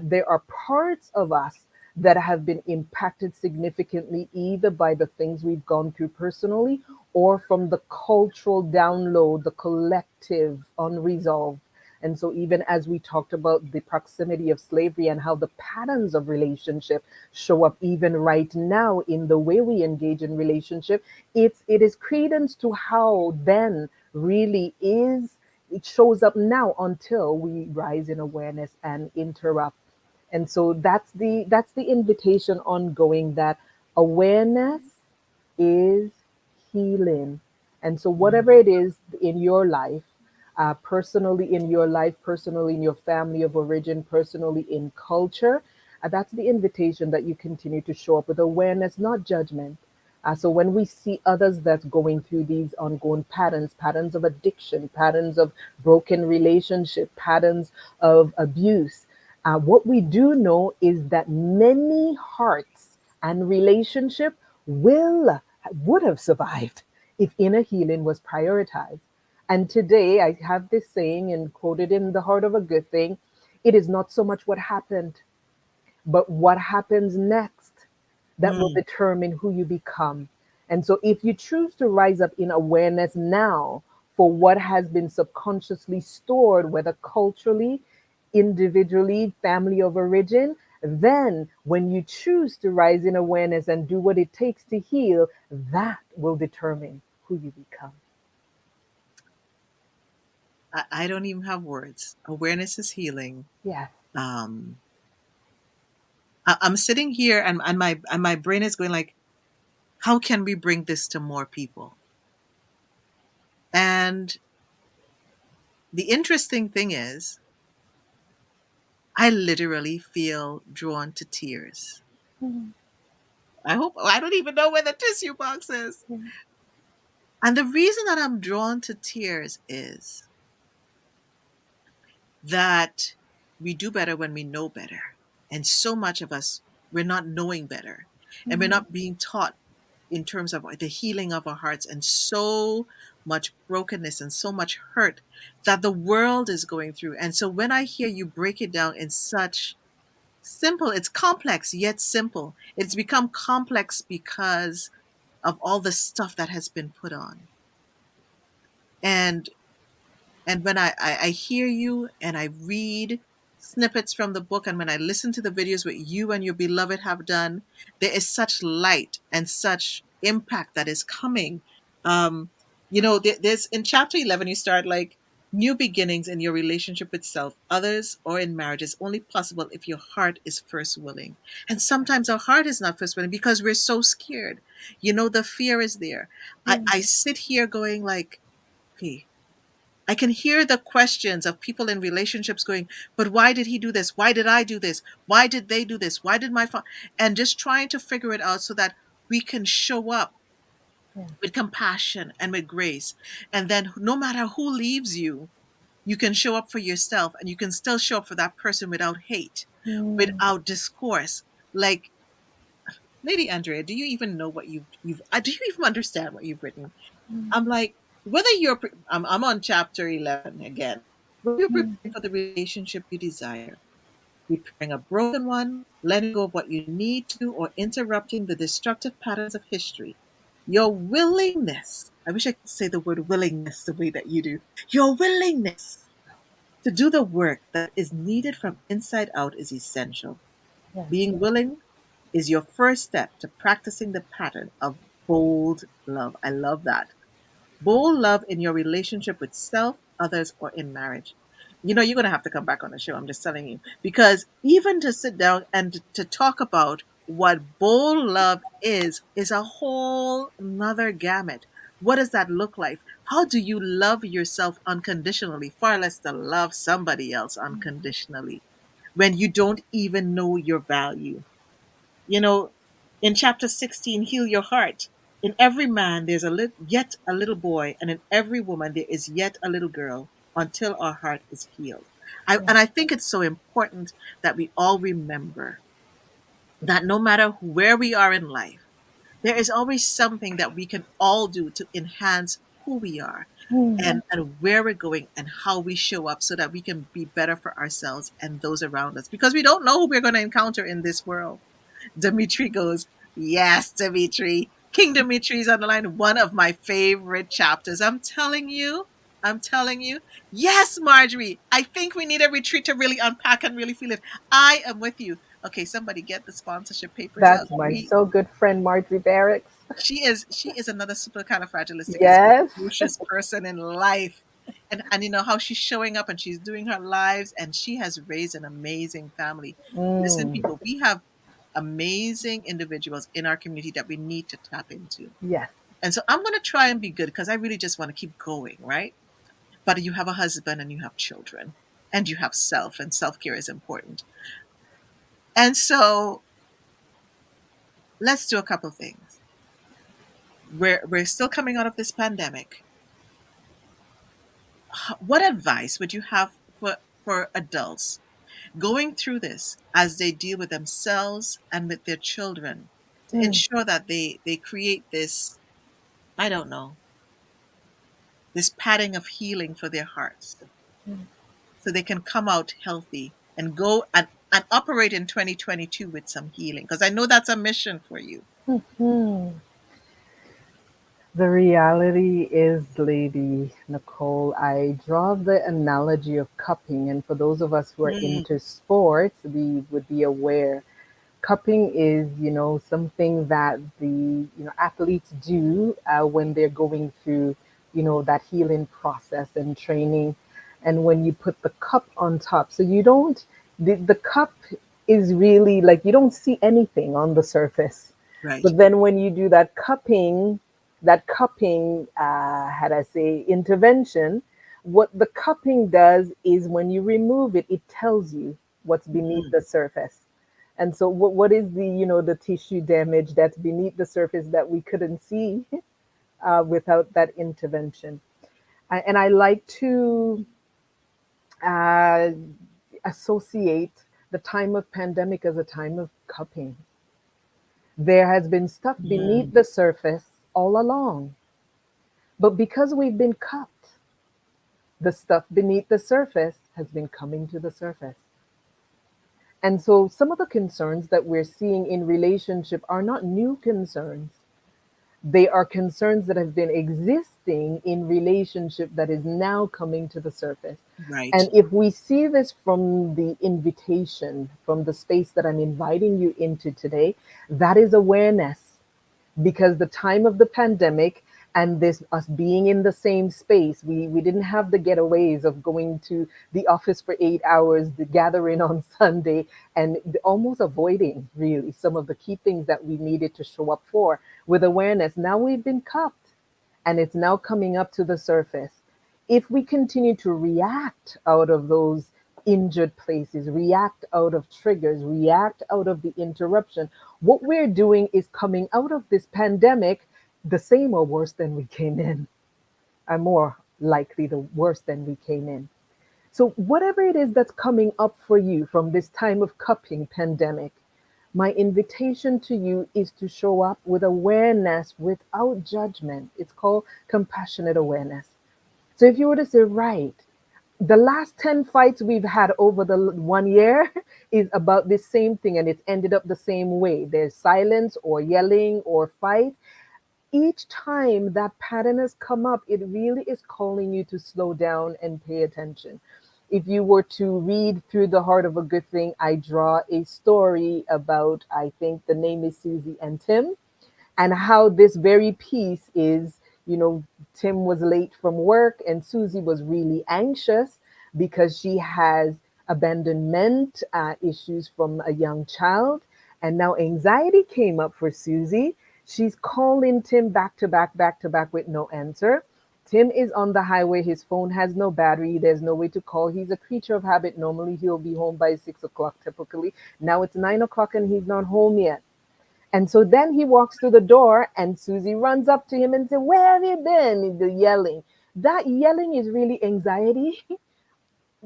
[SPEAKER 2] There are parts of us that have been impacted significantly either by the things we've gone through personally or from the cultural download, the collective unresolved. And so, even as we talked about the proximity of slavery and how the patterns of relationship show up even right now in the way we engage in relationship, it is credence to how then really is. It shows up now until we rise in awareness and interrupt. And so that's the invitation ongoing, that awareness is healing. And so, whatever
[SPEAKER 1] Mm.
[SPEAKER 2] it is in your life, personally in your life, personally in your family of origin, personally in culture, that's the invitation, that you continue to show up with awareness, not judgment. So when we see others that's going through these ongoing patterns, patterns of addiction, patterns of broken relationship, patterns of abuse, what we do know is that many hearts and relationship will would have survived if inner healing was prioritized. And today I have this saying, and quoted in The Heart of a Good Thing, it is not so much what happened, but what happens next that will
[SPEAKER 1] Mm.
[SPEAKER 2] determine who you become. And so, if you choose to rise up in awareness now for what has been subconsciously stored, whether culturally, individually, family of origin, then when you choose to rise in awareness and do what it takes to heal, that will determine who you become.
[SPEAKER 1] I don't even have words. Awareness is healing.
[SPEAKER 2] Yes.
[SPEAKER 1] Um, I'm sitting here, and my brain is going like, how can we bring this to more people? And the interesting thing is, I literally feel drawn to tears.
[SPEAKER 2] Mhm.
[SPEAKER 1] I don't even know where the tissue box is. And the reason that I'm drawn to tears is that we do better when we know better. And so much of us, we're not knowing better. and we're
[SPEAKER 2] Mm.
[SPEAKER 1] not being taught in terms of the healing of our hearts, and so much brokenness and so much hurt that the world is going through. And so when I hear you break it down in such simple, it's complex yet simple. It's become complex because of all the stuff that has been put on. And when I hear you and I read snippets from the book, and when I listen to the videos what you and your beloved have done, there is such light and such impact that is coming. Um, there's in chapter 11, you start like new beginnings in your relationship with self, others, or in marriage is only possible if your heart is first willing. And sometimes our heart is not first willing because we're so scared. The fear is there. I
[SPEAKER 2] Mm.
[SPEAKER 1] sit here going like, okay, I can hear the questions of people in relationships going, but why did he do this? Why did I do this? Why did they do this? Why did my father? And just trying to figure it out so that we can show up
[SPEAKER 2] Yeah.
[SPEAKER 1] with compassion and with grace. And then no matter who leaves you, you can show up for yourself, and you can still show up for that person without hate,
[SPEAKER 2] Mm.
[SPEAKER 1] without discourse. Like, Lady Andrea, do you even know what you've do you even understand what you've written? I'm like, whether I'm on chapter 11 again. Whether you're
[SPEAKER 2] Mm.
[SPEAKER 1] preparing for the relationship you desire, repairing a broken one, letting go of what you need to, or interrupting the destructive patterns of history, your willingness, I wish I could say the word willingness the way that you do, your willingness to do the work that is needed from inside out is essential.
[SPEAKER 2] Yes.
[SPEAKER 1] Being willing is your first step to practicing the pattern of bold love. I love that. Bold love in your relationship with self, others, or in marriage. You're going to have to come back on the show. I'm just telling you. Because even to sit down and to talk about what bold love is a whole another gamut. What does that look like? How do you love yourself unconditionally, far less to love somebody else unconditionally, when you don't even know your value? You know, in chapter 16, heal your heart. In every man, there's yet a little boy, and in every woman, there is yet a little girl until our heart is healed.
[SPEAKER 2] Yeah.
[SPEAKER 1] And I think it's so important that we all remember that no matter where we are in life, there is always something that we can all do to enhance who we are,
[SPEAKER 2] Mm.
[SPEAKER 1] and where we're going and how we show up so that we can be better for ourselves and those around us, because we don't know who we're going to encounter in this world. Dimitri goes, yes, Dimitri. King Dimitri is on the line. One of my favorite chapters. I'm telling you. I'm telling you. Yes, Marjorie. I think we need a retreat to really unpack and really feel it. I am with you. Okay, somebody get the sponsorship papers out.
[SPEAKER 2] That's my so good friend Marjorie Barracks.
[SPEAKER 1] She is another super kind of fragilistic and
[SPEAKER 2] Yes.
[SPEAKER 1] ferocious person in life. And you know how she's showing up and she's doing her lives, and she has raised an amazing family. Listen,
[SPEAKER 2] Mm.
[SPEAKER 1] people, we have amazing individuals in our community that we need to tap into.
[SPEAKER 2] Yes.
[SPEAKER 1] And so I'm going to try and be good because I really just want to keep going, right? But you have a husband and you have children and you have self, and self care is important. And so let's do a couple things. We're still coming out of this pandemic. What advice would you have for adults going through this as they deal with themselves and with their children to
[SPEAKER 2] Mm.
[SPEAKER 1] ensure that they create this, I don't know, this padding of healing for their hearts so they can come out healthy and go and operate in 2022 with some healing, because I know that's a mission for you.
[SPEAKER 2] Mm. The reality is, Lady Nicole, I draw the analogy of cupping, and for those of us who are
[SPEAKER 1] Mm,
[SPEAKER 2] into sports, we would be aware. Cupping is, something that the athletes do when they're going through, that healing process and training. And when you put the cup on top, so you don't, the cup is really like you don't see anything on the surface.
[SPEAKER 1] right.
[SPEAKER 2] But then when you do that cupping, had I say, intervention, what the cupping does is when you remove it, it tells you what's beneath
[SPEAKER 1] Mm,
[SPEAKER 2] the surface. And so what is the tissue damage that's beneath the surface that we couldn't see without that intervention? And I like to uh, associate the time of pandemic as a time of cupping. There has been stuff beneath
[SPEAKER 1] Mm,
[SPEAKER 2] the surface all along. But because we've been cupped, the stuff beneath the surface has been coming to the surface. And so some of the concerns that we're seeing in relationship are not new concerns. They are concerns that have been existing in relationship that is now coming to the surface.
[SPEAKER 1] right.
[SPEAKER 2] And if we see this from the invitation, from the space that I'm inviting you into today, that is awareness, because the time of the pandemic and this us being in the same space, we didn't have the getaways of going to the office for 8 hours, the gathering on Sunday, and almost avoiding really some of the key things that we needed to show up for. With awareness, now we've been cupped and it's now coming up to the surface. If we continue to react out of those injured places, react out of triggers, react out of the interruption, what we're doing is coming out of this pandemic the same or worse than we came in, and more likely the worse than we came in. So, whatever it is that's coming up for you from this time of cupping pandemic, my invitation to you is to show up with awareness without judgment. It's called compassionate awareness. So if you were to say, right, the last 10 fights we've had over the 1 year is about this same thing and it's ended up the same way. There's silence or yelling or fight. Each time that pattern has come up, it really is calling you to slow down and pay attention. If you were to read through The Heart of a Good Thing, I draw a story about, I think the name is Susie and Tim, and how this very piece is, Tim was late from work and Susie was really anxious because she has abandonment issues from a young child. And now anxiety came up for Susie. She's calling Tim back to back with no answer. Tim is on the highway. His phone has no battery. There's no way to call. He's a creature of habit. Normally, he'll be home by 6 o'clock, typically. Now it's 9 o'clock and he's not home yet. And so then he walks through the door and Susie runs up to him and says, "Where have you been?" The yelling. That yelling is really anxiety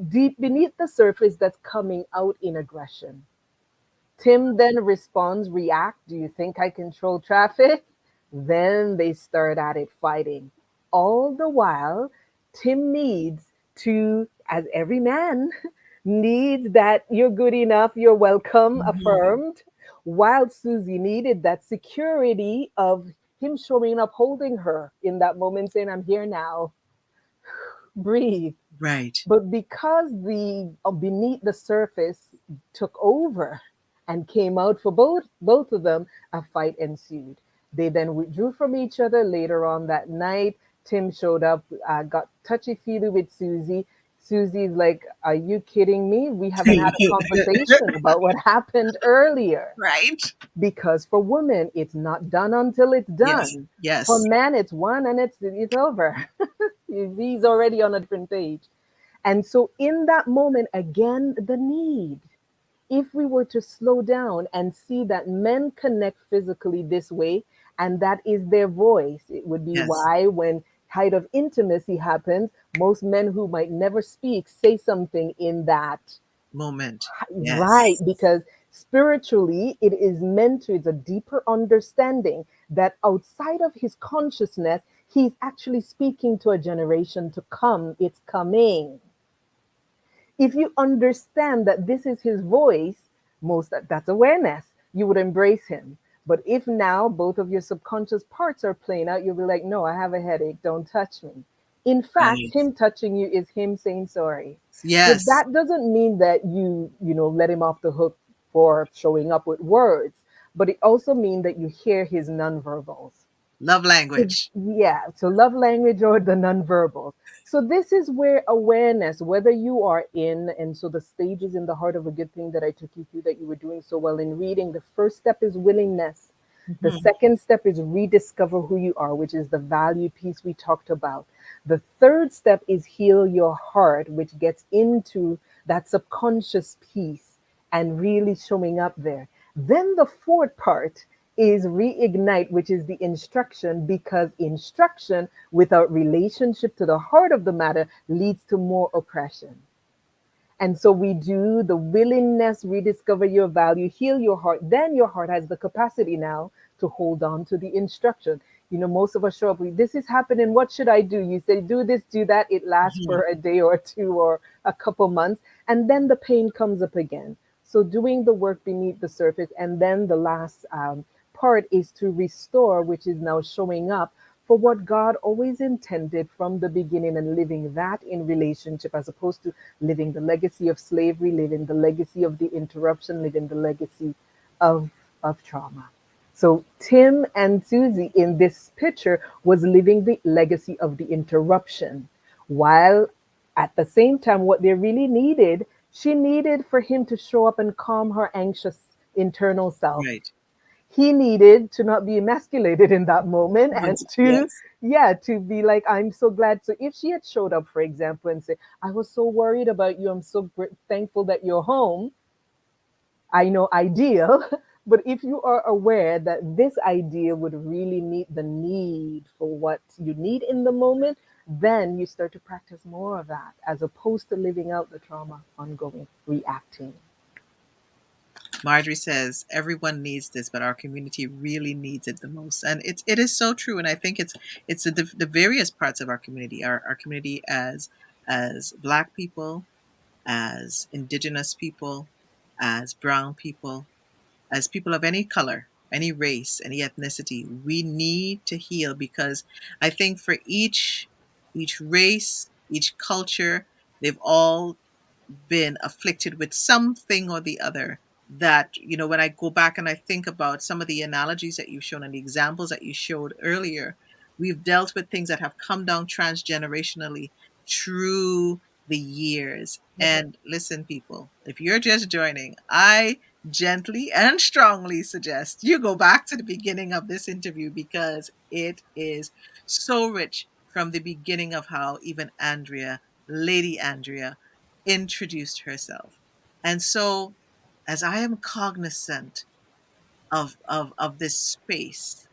[SPEAKER 2] deep beneath the surface that's coming out in aggression. Tim then responds, react. Do you think I control traffic? Then they start at it fighting. All the while, Tim needs to, as every man needs that you're good enough, you're welcome,
[SPEAKER 1] Mhm.
[SPEAKER 2] affirmed, while Susie needed that security of him showing up, holding her in that moment, saying, "I'm here now, breathe."
[SPEAKER 1] Right.
[SPEAKER 2] But because the beneath the surface took over and came out for both of them, a fight ensued. They then withdrew from each other. Later on that night, Tim showed up, got touchy feely with Susie. Susie's like, "Are you kidding me? We haven't had a conversation about what happened earlier."
[SPEAKER 1] Right.
[SPEAKER 2] Because for women, it's not done until it's
[SPEAKER 1] Yes.
[SPEAKER 2] done. For
[SPEAKER 1] Yes.
[SPEAKER 2] men, it's one and it's over. He's already on a different page. And so, in that moment, again, the need. If we were to slow down and see that men connect physically this way, and that is their voice, it would be
[SPEAKER 1] Yes.
[SPEAKER 2] why, when height of intimacy happens, most men who might never speak say something in that.
[SPEAKER 1] Moment.
[SPEAKER 2] Right,
[SPEAKER 1] Yes.
[SPEAKER 2] because spiritually, it is meant to, it's a deeper understanding that outside of his consciousness, he's actually speaking to a generation to come. It's coming. If you understand that this is his voice, that's awareness. You would embrace him. But if now both of your subconscious parts are playing out, you'll be like, "No, I have a headache. Don't touch me." In fact,
[SPEAKER 1] Right.
[SPEAKER 2] him touching you is him saying sorry. So
[SPEAKER 1] Yes.
[SPEAKER 2] that doesn't mean that you let him off the hook for showing up with words, but it also means that you hear his nonverbals.
[SPEAKER 1] Love
[SPEAKER 2] So,
[SPEAKER 1] language.
[SPEAKER 2] yeah, so love language or the nonverbal. So this is where awareness, whether you are in, and so the stages in the heart of a good thing that I took you through that you were doing so well in reading. The first step is willingness. The
[SPEAKER 1] Mhm.
[SPEAKER 2] second step is rediscover who you are, which is the value piece we talked about. The third step is heal your heart, which gets into that subconscious piece and really showing up there. Then the fourth part is reignite, which is the instruction, because instruction without relationship to the heart of the matter leads to more oppression. And so we do the willingness, rediscover your value, heal your heart. Then your heart has the capacity now to hold on to the instruction. You know, most of us show up, this is happening. What should I do? You say, do this, do that. It lasts
[SPEAKER 1] Mhm.
[SPEAKER 2] for a day or two or a couple months. And then the pain comes up again. So doing the work beneath the surface. And then the last part is to restore, which is now showing up for what God always intended from the beginning and living that in relationship as opposed to living the legacy of slavery, living the legacy of the interruption, living the legacy of, of trauma. So Tim and Susie in this picture was living the legacy of the interruption, while at the same time, what they really needed, she needed for him to show up and calm her anxious internal self.
[SPEAKER 1] Right.
[SPEAKER 2] He needed to not be emasculated in that moment and to,
[SPEAKER 1] Yes.
[SPEAKER 2] yeah, to be like, I'm so glad. So if she had showed up, for example, and said, I was so worried about you, I'm so thankful that you're home, I know ideal. But if you are aware that this ideal would really meet the need for what you need in the moment, then you start to practice more of that as opposed to living out the trauma ongoing, reacting.
[SPEAKER 1] Marjorie says everyone needs this, but our community really needs it the most, and it is so true. And I think it's the various parts of our community, our community as Black people, as Indigenous people, as Brown people, as people of any color, any race, any ethnicity. We need to heal because I think for each race, each culture, they've all been afflicted with something or the other that, when I go back and I think about some of the analogies that you've shown and the examples that you showed earlier, we've dealt with things that have come down transgenerationally through the years. And listen, people, if you're just joining, I gently and strongly suggest you go back to the beginning of this interview because it is so rich from the beginning of how even Lady Andrea, introduced herself. And so, as I am cognizant of this space,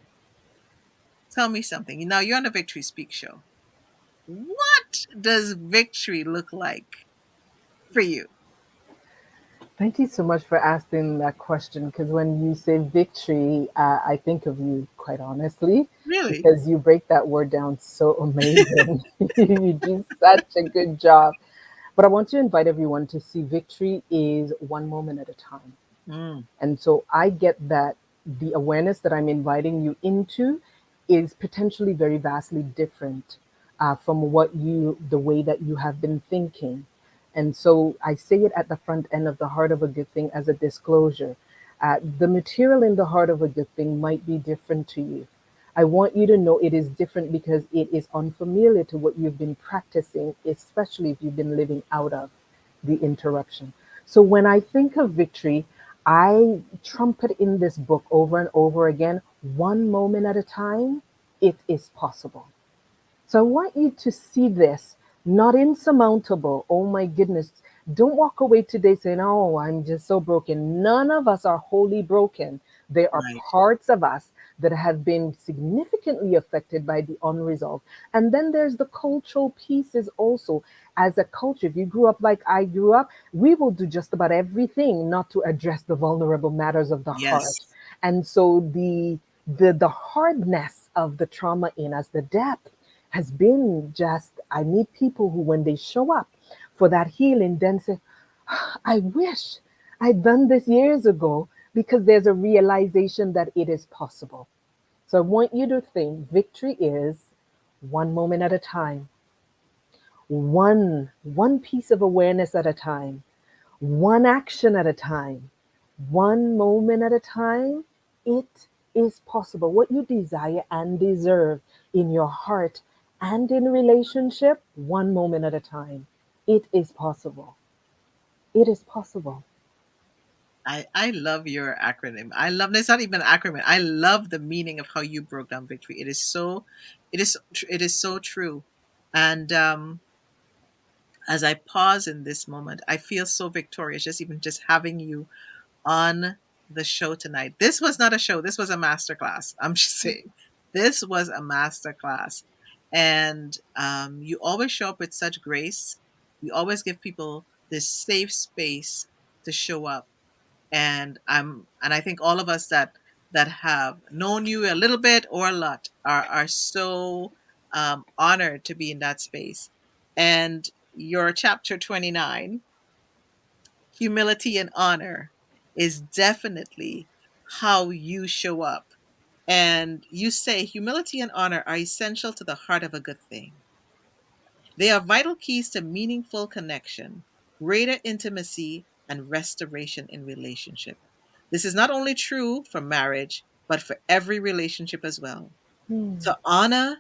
[SPEAKER 1] tell me something. Now, you're on the Victory Speak show. What does victory look like for you?
[SPEAKER 2] Thank you so much for asking that question because when you say victory, I think of you quite honestly
[SPEAKER 1] Really?
[SPEAKER 2] because you break that word down so amazing. You do such a good job. But I want to invite everyone to see victory is one moment at a time.
[SPEAKER 1] Mm,
[SPEAKER 2] And so I get that the awareness that I'm inviting you into is potentially very vastly different from the way that you have been thinking. And so I say it at the front end of the Heart of a Good Thing as a disclosure. The material in the Heart of a Good Thing might be different to you. I want you to know it is different because it is unfamiliar to what you've been practicing, especially if you've been living out of the interruption. So when I think of victory, I trumpet in this book over and over again, one moment at a time, it is possible. So I want you to see this not insurmountable. Oh my goodness. Don't walk away today saying, oh, I'm just so broken. None of us are wholly broken. There are
[SPEAKER 1] right.
[SPEAKER 2] parts of us that have been significantly affected by the unresolved. And then there's the cultural pieces also. As a culture, if you grew up like I grew up, we will do just about everything not to address the vulnerable matters of the heart.
[SPEAKER 1] Yes.
[SPEAKER 2] And so the hardness of the trauma in us, the depth has been just, I need people who, when they show up for that healing, then say, I wish I'd done this years ago because there's a realization that it is possible. So I want you to think victory is one moment at a time, one piece of awareness at a time, one action at a time, one moment at a time. It is possible. What you desire and deserve in your heart and in relationship, one moment at a time. It is possible. It is possible.
[SPEAKER 1] I love your acronym. I love it's not even an acronym. I love the meaning of how you broke down victory. It is so true. And as I pause in this moment, I feel so victorious just having you on the show tonight. This was not a show. This was a masterclass. I'm just saying, this was a masterclass, and you always show up with such grace. You always give people this safe space to show up. And I think all of us that have known you a little bit or a lot are so honored to be in that space. And your chapter 29, humility and honor, is definitely how you show up. And you say humility and honor are essential to the heart of a good thing. They are vital keys to meaningful connection, greater intimacy, and restoration in relationship. This is not only true for marriage, but for every relationship as well.
[SPEAKER 2] Hmm.
[SPEAKER 1] To honor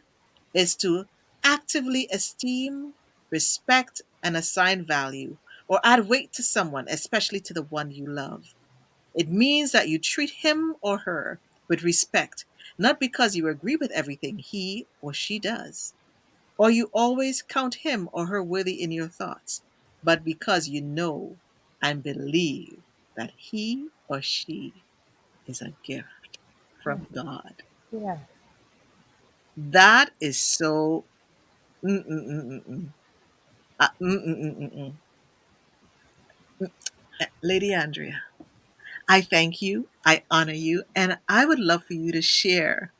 [SPEAKER 1] is to actively esteem, respect, and assign value, or add weight to someone, especially to the one you love. It means that you treat him or her with respect, not because you agree with everything he or she does, or you always count him or her worthy in your thoughts, but because you know and believe that he or she is a gift
[SPEAKER 2] Yeah.
[SPEAKER 1] from God.
[SPEAKER 2] Yeah.
[SPEAKER 1] That is so. Mm, mm, mm, mm, mm. Mm, mm, mm, mm, mm. Lady Andrea, I thank you, I honor you, and I would love for you to share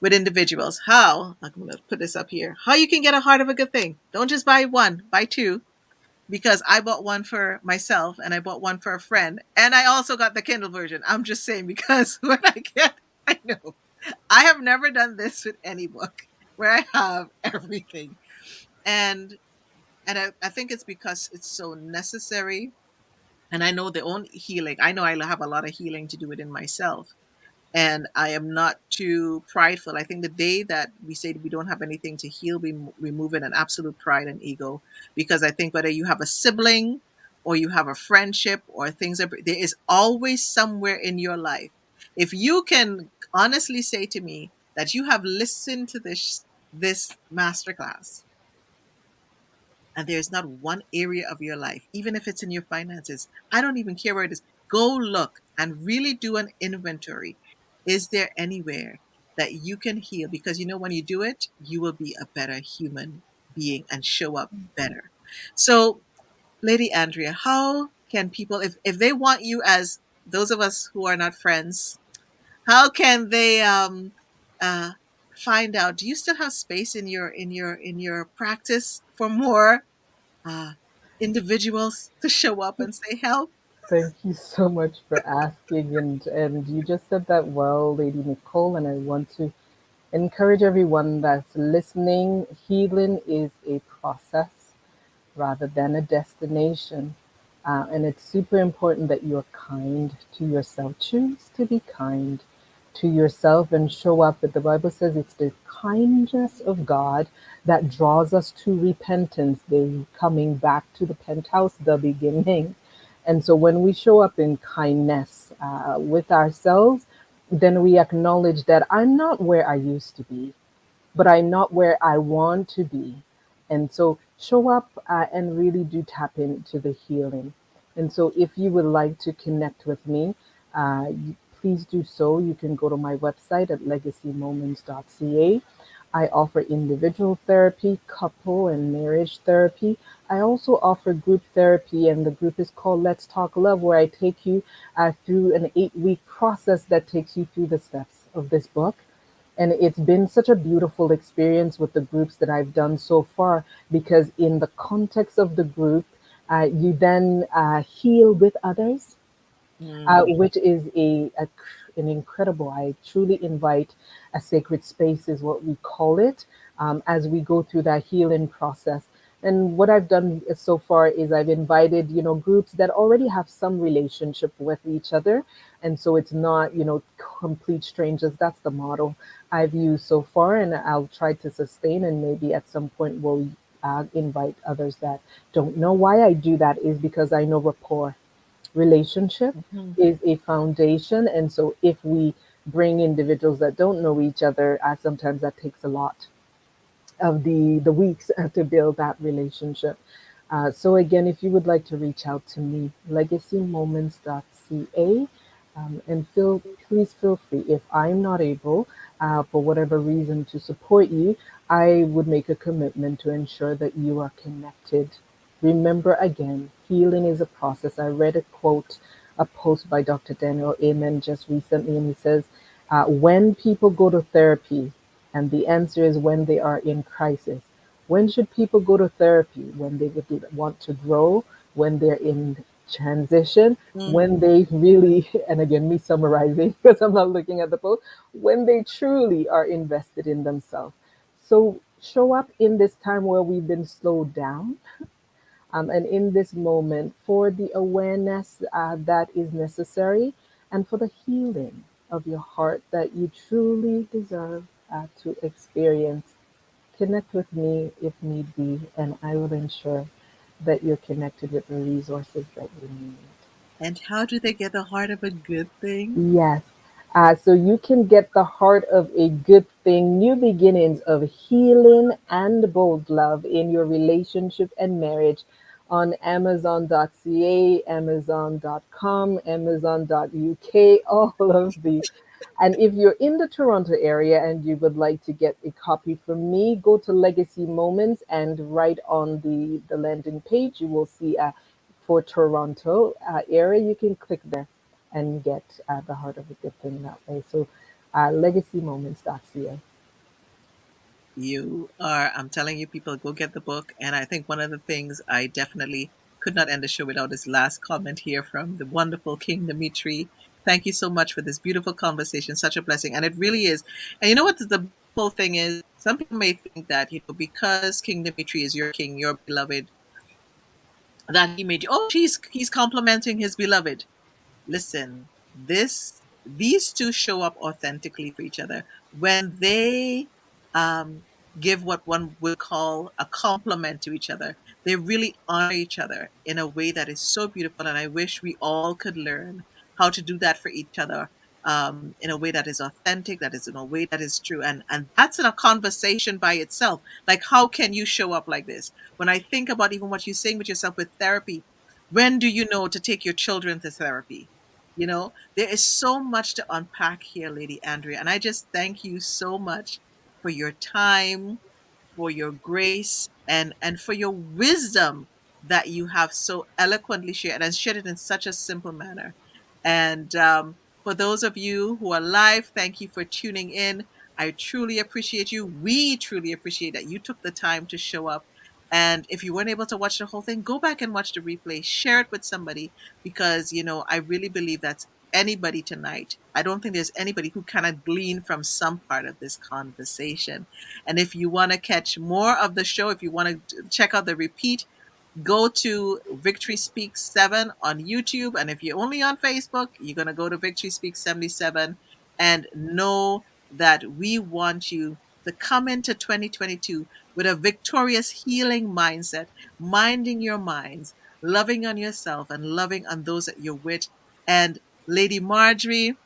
[SPEAKER 1] with individuals how, I'm going to put this up here, how you can get a heart of a good thing. Don't just buy one, buy two, because I bought one for myself and I bought one for a friend, and I also got the Kindle version. I'm just saying because when I get, I know I have never done this with any book where I have everything, and I think it's because it's so necessary. And I know the own healing. I know I have a lot of healing to do within myself, and I am not too prideful. I think the day that we say we don't have anything to heal, we move in an absolute pride and ego. Because I think whether you have a sibling or you have a friendship or things, there is always somewhere in your life. If you can honestly say to me that you have listened to this masterclass, and there's not one area of your life, even if it's in your finances, I don't even care where it is. Go look and really do an inventory. Is there anywhere that you can heal? Because you know, when you do it, you will be a better human being and show up better. So, Lady Andrea, how can people, if they want you, as those of us who are not friends, how can they uh find out? Do you still have space in your practice for more uh, individuals to show up and say help?
[SPEAKER 2] Thank you so much for asking. And you just said that well, Lady Nicole, and I want to encourage everyone that's listening. Healing is a process rather than a destination. And it's super important that you're kind to yourself. Choose to be kind to yourself and show up. But the Bible says it's the kindness of God that draws us to repentance, the coming back to the penthouse, the beginning. And so when we show up in kindness with ourselves, then we acknowledge that I'm not where I used to be, but I'm not where I want to be. And so show up and really do tap into the healing. And so if you would like to connect with me, please do so. You can go to my website at legacymoments.ca. I offer individual therapy, couple and marriage therapy. I also offer group therapy, and the group is called Let's Talk Love, where I take you through an 8-week process that takes you through the steps of this book. And it's been such a beautiful experience with the groups that I've done so far, because in the context of the group, you then heal with others,
[SPEAKER 1] Mm,
[SPEAKER 2] which is an incredible. I truly invite a sacred space, is what we call it, as we go through that healing process. And what I've done so far is I've invited, groups that already have some relationship with each other, and so it's not, complete strangers. That's the model I've used so far, and I'll try to sustain. And maybe at some point we'll invite others that don't know. Why I do that is because I know rapport, relationship
[SPEAKER 1] mhm.
[SPEAKER 2] is a foundation. And so if we bring individuals that don't know each other, sometimes that takes a lot of the weeks to build that relationship. So again, if you would like to reach out to me, legacymoments.ca, and please feel free. If I'm not able, for whatever reason, to support you, I would make a commitment to ensure that you are connected Remember again, healing is a process. I read a quote, a post by Dr. Daniel Amen just recently, and he says, when people go to therapy, and the answer is when they are in crisis. When should people go to therapy? When they would want to grow, when they're in transition, when
[SPEAKER 1] Mm.
[SPEAKER 2] they really, and again, me summarizing because I'm not looking at the post, when they truly are invested in themselves. So show up in this time where we've been slowed down, and in this moment for the awareness that is necessary and for the healing of your heart that you truly deserve to experience. Connect with me if need be, and I will ensure that you're connected with the resources that you need.
[SPEAKER 1] And how do they get the heart of a good thing?
[SPEAKER 2] Yes. So you can get the heart of a good thing, new beginnings of healing and bold love in your relationship and marriage on Amazon.ca, Amazon.com, Amazon.uk, all of the. And if you're in the Toronto area and you would like to get a copy from me, go to Legacy Moments and right on the landing page, you will see for Toronto area, you can click there and get the heart of a good thing that way. So, legacymoments.ca.
[SPEAKER 1] I'm telling you, people, go get the book. And I think one of the things I definitely could not end the show without this last comment here from the wonderful King Dimitri. Thank you so much for this beautiful conversation. Such a blessing. And it really is. And you know what the beautiful thing is? Some people may think that, because King Dimitri is your king, your beloved, that he made you, oh, he's complimenting his beloved. Listen, these two show up authentically for each other when they um, give what one would call a compliment to each other. They really honor each other in a way that is so beautiful, and I wish we all could learn how to do that for each other, in a way that is authentic, that is in a way that is true, and that's in a conversation by itself. Like, how can you show up like this? When I think about even what you're saying with yourself with therapy, when do you know to take your children to therapy? There is so much to unpack here, Lady Andrea. And I just thank you so much for your time, for your grace, and for your wisdom that you have so eloquently shared and shared it in such a simple manner. And for those of you who are live, thank you for tuning in. I truly appreciate you. We truly appreciate that you took the time to show up. And if you weren't able to watch the whole thing, go back and watch the replay. Share it with somebody because, I really believe that's anybody tonight. I don't think there's anybody who cannot glean from some part of this conversation. And if you want to catch more of the show, if you want to check out the repeat, go to Victory Speaks 7 on YouTube. And if you're only on Facebook, you're going to go to Victory Speaks 77 and know that we want you to come into 2022 with a victorious healing mindset, minding your minds, loving on yourself and loving on those that you're with. And Lady Marjorie,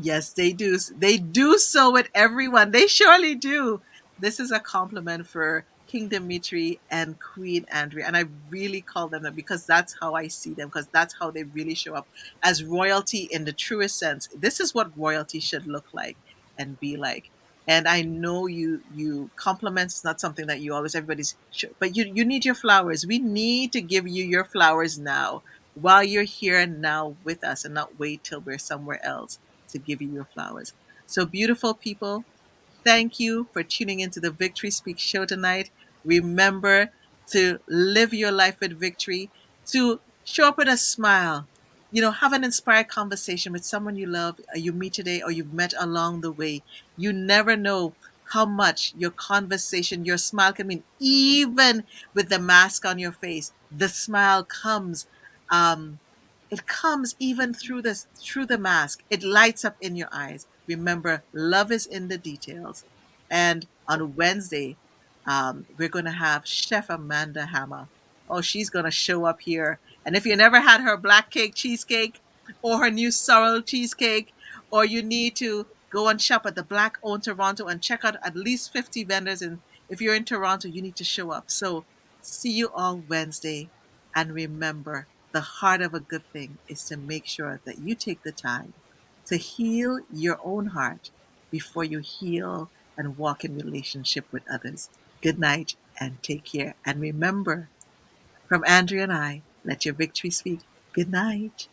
[SPEAKER 1] yes, they do. They do so with everyone. They surely do. This is a compliment for King Dimitri and Queen Andrea. And I really call them that because that's how I see them, because that's how they really show up as royalty in the truest sense. This is what royalty should look like and be like. And I know you compliments is not something that you always everybody's but you need your flowers. We need to give you your flowers now while you're here now with us and not wait till we're somewhere else to give you your flowers. So, beautiful people, thank you for tuning into the Victory Speak show tonight. Remember to live your life with victory, to show up with a smile. Have an inspired conversation with someone you love, you meet today, or you've met along the way. You never know how much your conversation, your smile can mean, even with the mask on your face. The smile comes. It comes even through the mask. It lights up in your eyes. Remember, love is in the details. And on Wednesday, we're going to have Chef Amanda Hammer. Oh, she's going to show up here. And if you never had her black cake cheesecake or her new sorrel cheesecake, or you need to go and shop at the Black owned Toronto and check out at least 50 vendors. And if you're in Toronto, you need to show up. So see you all Wednesday. And remember, the heart of a good thing is to make sure that you take the time to heal your own heart before you heal and walk in relationship with others. Good night and take care. And remember, From Andrea and I, let your victory speak. Good night.